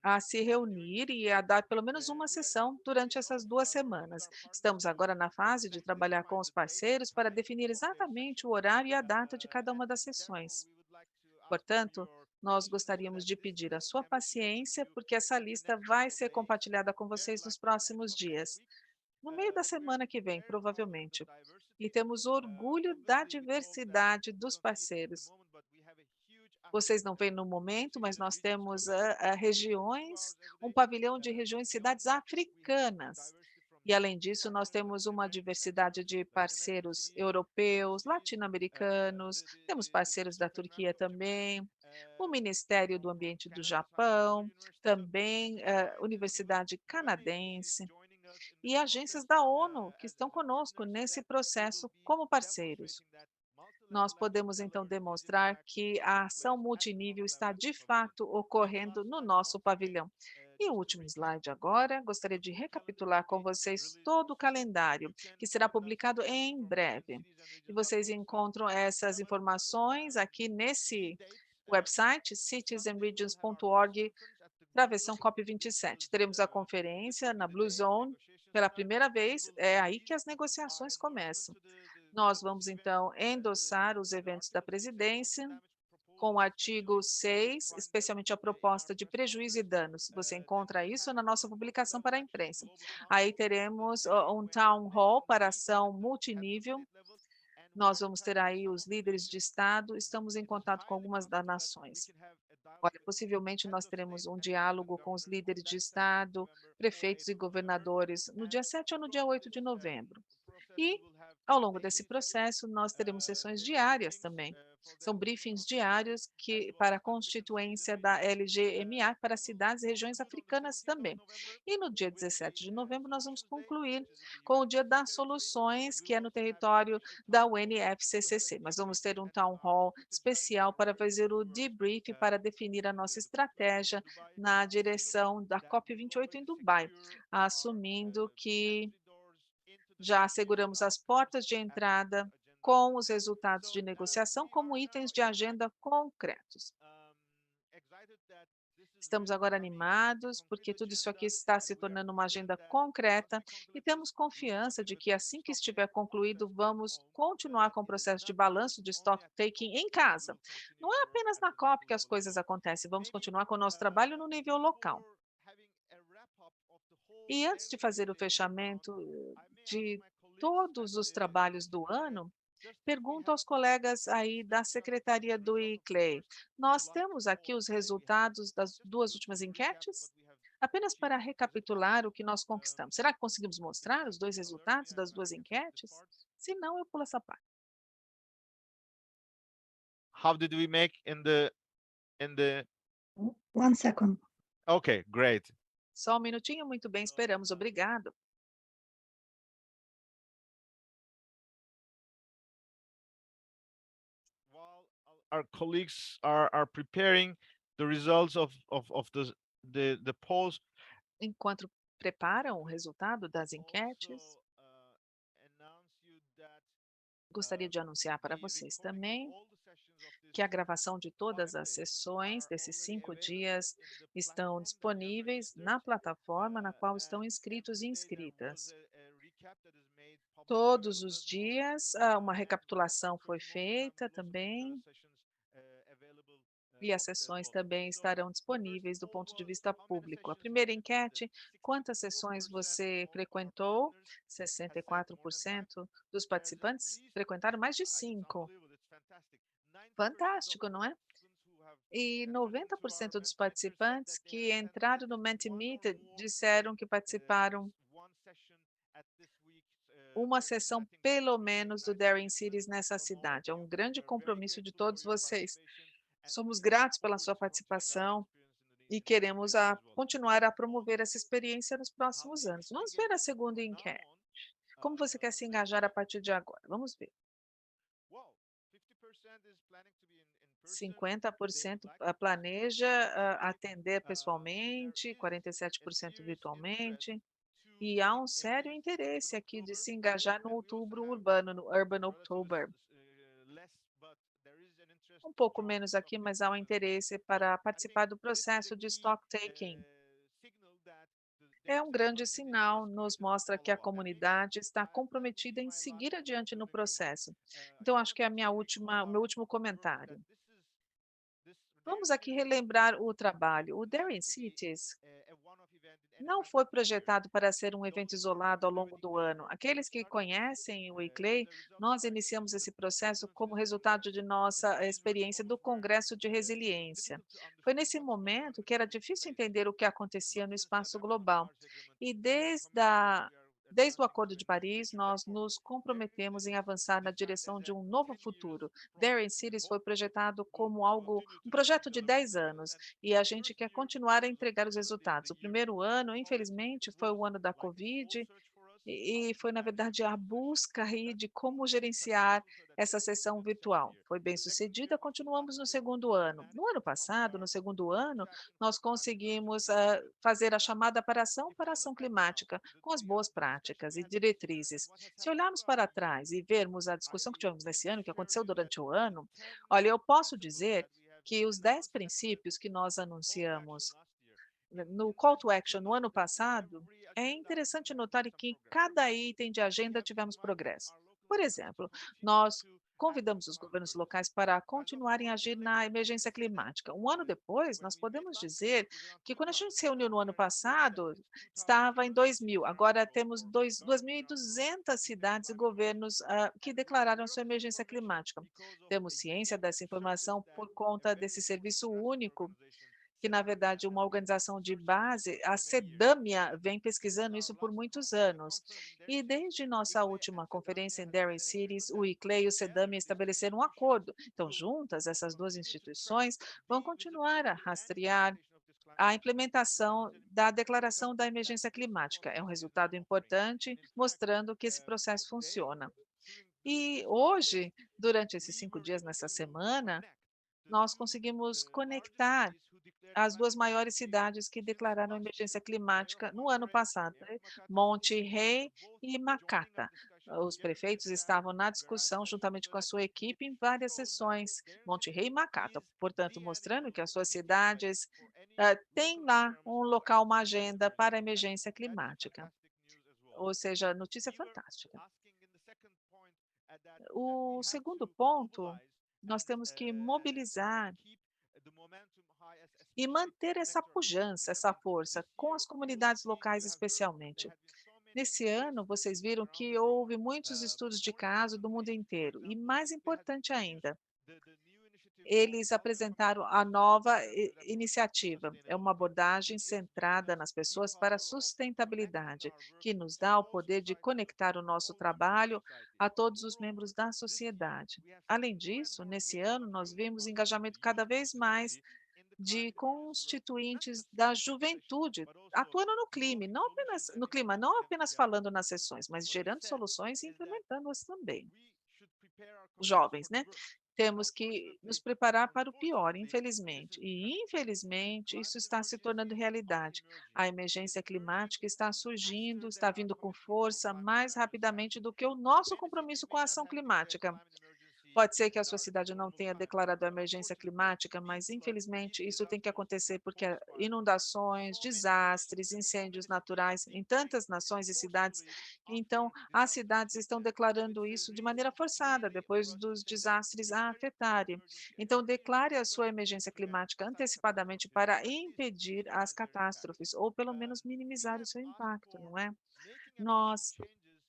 a se reunir e a dar pelo menos uma sessão durante essas 2 semanas. Estamos agora na fase de trabalhar com os parceiros para definir exatamente o horário e a data de cada uma das sessões. Portanto, nós gostaríamos de pedir a sua paciência, porque essa lista vai ser compartilhada com vocês nos próximos dias, no meio da semana que vem, provavelmente. E temos orgulho da diversidade dos parceiros. Vocês não veem no momento, mas nós temos regiões, um pavilhão de regiões, cidades africanas. E, além disso, nós temos uma diversidade de parceiros europeus, latino-americanos, temos parceiros da Turquia também, o Ministério do Ambiente do Japão, também Universidade Canadense e agências da ONU que estão conosco nesse processo como parceiros. Nós podemos então demonstrar que a ação multinível está de fato ocorrendo no nosso pavilhão. E o último slide agora, gostaria de recapitular com vocês todo o calendário, que será publicado em breve. E vocês encontram essas informações aqui nesse website, citiesandregions.org, para a versão COP27. Teremos a conferência na Blue Zone pela primeira vez, é aí que as negociações começam. Nós vamos, então, endossar os eventos da presidência com o artigo 6, especialmente a proposta de prejuízo e danos. Você encontra isso na nossa publicação para a imprensa. Aí teremos um town hall para ação multinível. Nós vamos ter aí os líderes de Estado, estamos em contato com algumas das nações. Olha, possivelmente nós teremos um diálogo com os líderes de Estado, prefeitos e governadores no dia 7 ou no dia 8 de novembro. E, ao longo desse processo, nós teremos sessões diárias também. São briefings diários para a constituência da LGMA para cidades e regiões africanas também. E no dia 17 de novembro, nós vamos concluir com o Dia das Soluções, que é no território da UNFCCC. Mas vamos ter um town hall especial para fazer o debrief para definir a nossa estratégia na direção da COP28 em Dubai, assumindo que já asseguramos as portas de entrada com os resultados de negociação como itens de agenda concretos. Estamos agora animados, porque tudo isso aqui está se tornando uma agenda concreta e temos confiança de que assim que estiver concluído, vamos continuar com o processo de balanço de stock taking em casa. Não é apenas na COP que as coisas acontecem, vamos continuar com o nosso trabalho no nível local. E antes de fazer o fechamento de todos os trabalhos do ano, pergunto aos colegas aí da secretaria do ICLEI. Nós temos aqui os resultados das duas últimas enquetes? Apenas para recapitular o que nós conquistamos. Será que conseguimos mostrar os dois resultados das duas enquetes? Se não, eu pulo essa parte. How did we make in the? 1 second. Okay, great. Só um minutinho, muito bem, esperamos. Obrigado. While our colleagues are preparing the results of the polls, Enquanto preparam o resultado das enquetes, gostaria de anunciar para vocês também que a gravação de todas as sessões desses 5 dias estão disponíveis na plataforma na qual estão inscritos e inscritas. Todos os dias, uma recapitulação foi feita também, e as sessões também estarão disponíveis do ponto de vista público. A primeira enquete: quantas sessões você frequentou? 64% dos participantes frequentaram mais de 5. Fantástico, não é? E 90% dos participantes que entraram no Mentimeter disseram que participaram uma sessão, pelo menos, do Daring Cities nessa cidade. É um grande compromisso de todos vocês. Somos gratos pela sua participação e queremos continuar a promover essa experiência nos próximos anos. Vamos ver a segunda enquete. Como você quer se engajar a partir de agora? Vamos ver. 50% planeja atender pessoalmente, 47% virtualmente, e há um sério interesse aqui de se engajar no outubro urbano, no Urban October. Um pouco menos aqui, mas há um interesse para participar do processo de stock taking. É um grande sinal, nos mostra que a comunidade está comprometida em seguir adiante no processo. Então, acho que é o meu último comentário. Vamos aqui relembrar o trabalho. O Daring Cities não foi projetado para ser um evento isolado ao longo do ano. Aqueles que conhecem o ICLEI, nós iniciamos esse processo como resultado de nossa experiência do Congresso de Resiliência. Foi nesse momento que era difícil entender o que acontecia no espaço global. E desde o Acordo de Paris, nós nos comprometemos em avançar na direção de um novo futuro. Daring Cities foi projetado como um projeto de 10 anos, e a gente quer continuar a entregar os resultados. O primeiro ano, infelizmente, foi o ano da Covid, e foi, na verdade, a busca aí de como gerenciar essa sessão virtual. Foi bem sucedida, continuamos no segundo ano. No ano passado, no segundo ano, nós conseguimos fazer a chamada para ação climática, com as boas práticas e diretrizes. Se olharmos para trás e vermos a discussão que tivemos nesse ano, que aconteceu durante o ano, olha, eu posso dizer que os 10 princípios que nós anunciamos no Call to Action no ano passado, é interessante notar que em cada item de agenda tivemos progresso. Por exemplo, nós convidamos os governos locais para continuarem a agir na emergência climática. Um ano depois, nós podemos dizer que quando a gente se reuniu no ano passado, estava em 2.000, agora temos 2.200 cidades e governos que declararam sua emergência climática. Temos ciência dessa informação por conta desse serviço único que na verdade uma organização de base, a CEDAMIA, vem pesquisando isso por muitos anos. E desde nossa última conferência em Daring Cities, o ICLEI e o CEDAMIA estabeleceram um acordo. Então, juntas, essas duas instituições vão continuar a rastrear a implementação da Declaração da Emergência Climática. É um resultado importante, mostrando que esse processo funciona. E hoje, durante esses 5 dias nessa semana, nós conseguimos conectar as 2 maiores cidades que declararam emergência climática no ano passado, né, Monte Rei e Makata. Os prefeitos estavam na discussão, juntamente com a sua equipe, em várias sessões, Monte Rei e Makata, portanto, mostrando que as suas cidades, têm lá um local, uma agenda para a emergência climática. Ou seja, notícia fantástica. O segundo ponto, nós temos que mobilizar e manter essa pujança, essa força, com as comunidades locais especialmente. Nesse ano, vocês viram que houve muitos estudos de caso do mundo inteiro, e mais importante ainda, eles apresentaram a nova iniciativa. É uma abordagem centrada nas pessoas para a sustentabilidade, que nos dá o poder de conectar o nosso trabalho a todos os membros da sociedade. Além disso, nesse ano, nós vimos engajamento cada vez mais de constituintes da juventude, atuando no clima, não apenas falando nas sessões, mas gerando soluções e implementando-as também. Os jovens, né? Temos que nos preparar para o pior, infelizmente. E, infelizmente, isso está se tornando realidade. A emergência climática está surgindo, está vindo com força mais rapidamente do que o nosso compromisso com a ação climática. Pode ser que a sua cidade não tenha declarado a emergência climática, mas infelizmente isso tem que acontecer porque inundações, desastres, incêndios naturais em tantas nações e cidades. Então, as cidades estão declarando isso de maneira forçada, depois dos desastres a afetarem. Então, declare a sua emergência climática antecipadamente para impedir as catástrofes, ou pelo menos minimizar o seu impacto, não é? Nós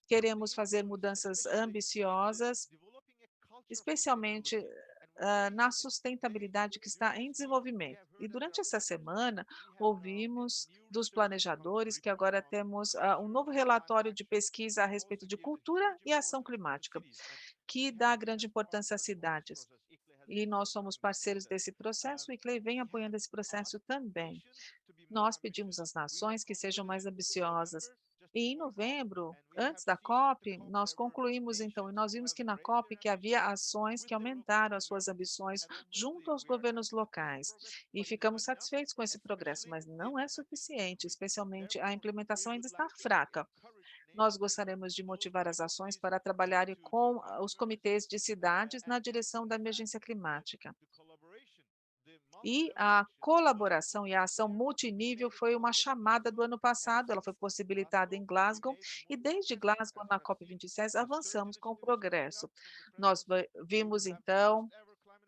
queremos fazer mudanças ambiciosas, especialmente, na sustentabilidade que está em desenvolvimento. E durante essa semana, ouvimos dos planejadores que agora temos, um novo relatório de pesquisa a respeito de cultura e ação climática, que dá grande importância às cidades. E nós somos parceiros desse processo, e CLEI vem apoiando esse processo também. Nós pedimos às nações que sejam mais ambiciosas. E em novembro, antes da COP, nós concluímos então, e nós vimos que na COP que havia ações que aumentaram as suas ambições junto aos governos locais. E ficamos satisfeitos com esse progresso, mas não é suficiente, especialmente a implementação ainda está fraca. Nós gostaríamos de motivar as ações para trabalharem com os comitês de cidades na direção da emergência climática. E a colaboração e a ação multinível foi uma chamada do ano passado, ela foi possibilitada em Glasgow, e desde Glasgow, na COP26, avançamos com o progresso. Nós vimos, então,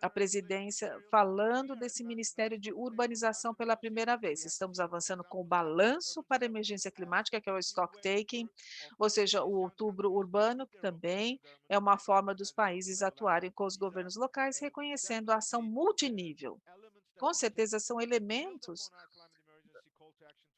a presidência falando desse Ministério de Urbanização pela primeira vez. Estamos avançando com o balanço para a emergência climática, que é o stock taking, ou seja, o outubro urbano, que também é uma forma dos países atuarem com os governos locais, reconhecendo a ação multinível. Com certeza são elementos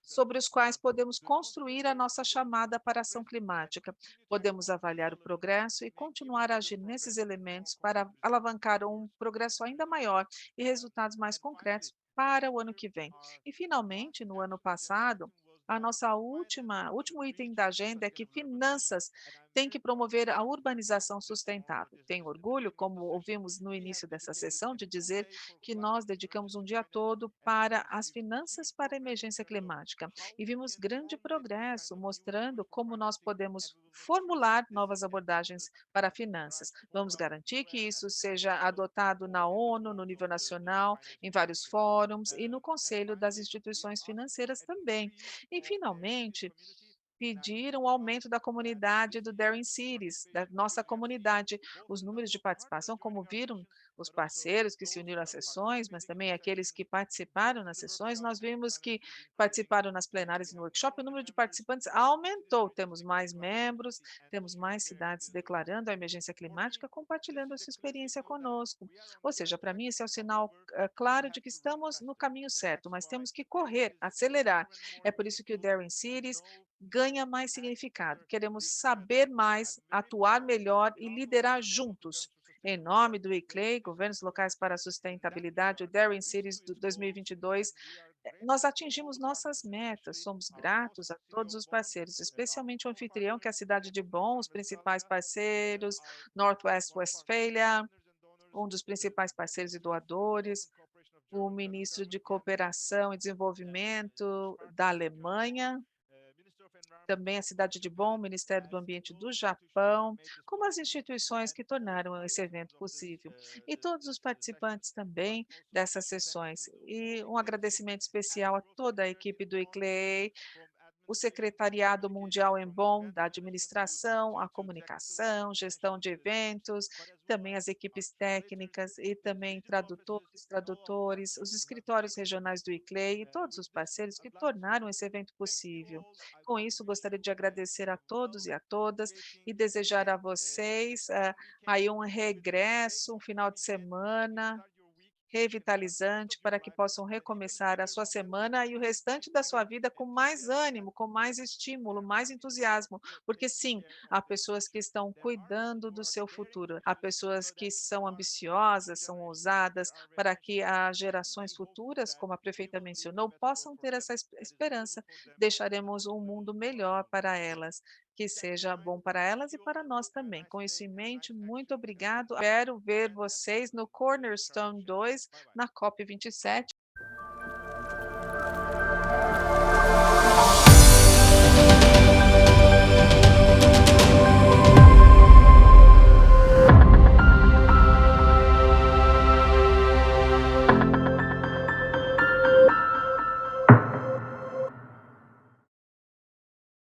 sobre os quais podemos construir a nossa chamada para a ação climática. Podemos avaliar o progresso e continuar a agir nesses elementos para alavancar um progresso ainda maior e resultados mais concretos para o ano que vem. E, finalmente, no ano passado, a nossa último item da agenda é que finanças têm que promover a urbanização sustentável. Tenho orgulho, como ouvimos no início dessa sessão, de dizer que nós dedicamos um dia todo para as finanças para a emergência climática e vimos grande progresso, mostrando como nós podemos formular novas abordagens para finanças. Vamos garantir que isso seja adotado na ONU, no nível nacional, em vários fóruns e no Conselho das Instituições Financeiras também. E, finalmente, pediram o aumento da comunidade do Daring Cities, da nossa comunidade. Os números de participação, como viram, os parceiros que se uniram às sessões, mas também aqueles que participaram nas sessões, nós vimos que participaram nas plenárias e no workshop, o número de participantes aumentou. Temos mais membros, temos mais cidades declarando a emergência climática, compartilhando a sua experiência conosco. Ou seja, para mim, esse é o sinal claro de que estamos no caminho certo, mas temos que correr, acelerar. É por isso que o Daring Cities ganha mais significado. Queremos saber mais, atuar melhor e liderar juntos. Em nome do ICLEI, Governos Locais para a Sustentabilidade, o Daring Cities 2022, nós atingimos nossas metas, somos gratos a todos os parceiros, especialmente o anfitrião, que é a cidade de Bonn, os principais parceiros, Northwest Westphalia, um dos principais parceiros e doadores, o ministro de Cooperação e Desenvolvimento da Alemanha, também a cidade de Bonn, o Ministério do Ambiente do Japão, como as instituições que tornaram esse evento possível. E todos os participantes também dessas sessões. E um agradecimento especial a toda a equipe do ICLEI, o Secretariado Mundial em Bonn, da administração, a comunicação, gestão de eventos, também as equipes técnicas e também tradutores, os escritórios regionais do ICLEI e todos os parceiros que tornaram esse evento possível. Com isso, gostaria de agradecer a todos e a todas e desejar a vocês aí um regresso, um final de semana revitalizante para que possam recomeçar a sua semana e o restante da sua vida com mais ânimo, com mais estímulo, mais entusiasmo, porque sim, há pessoas que estão cuidando do seu futuro, há pessoas que são ambiciosas, são ousadas, para que as gerações futuras, como a prefeita mencionou, possam ter essa esperança. Deixaremos um mundo melhor para elas, que seja bom para elas e para nós também. Com isso em mente, muito obrigado. Espero ver vocês no Cornerstone 2 na COP27.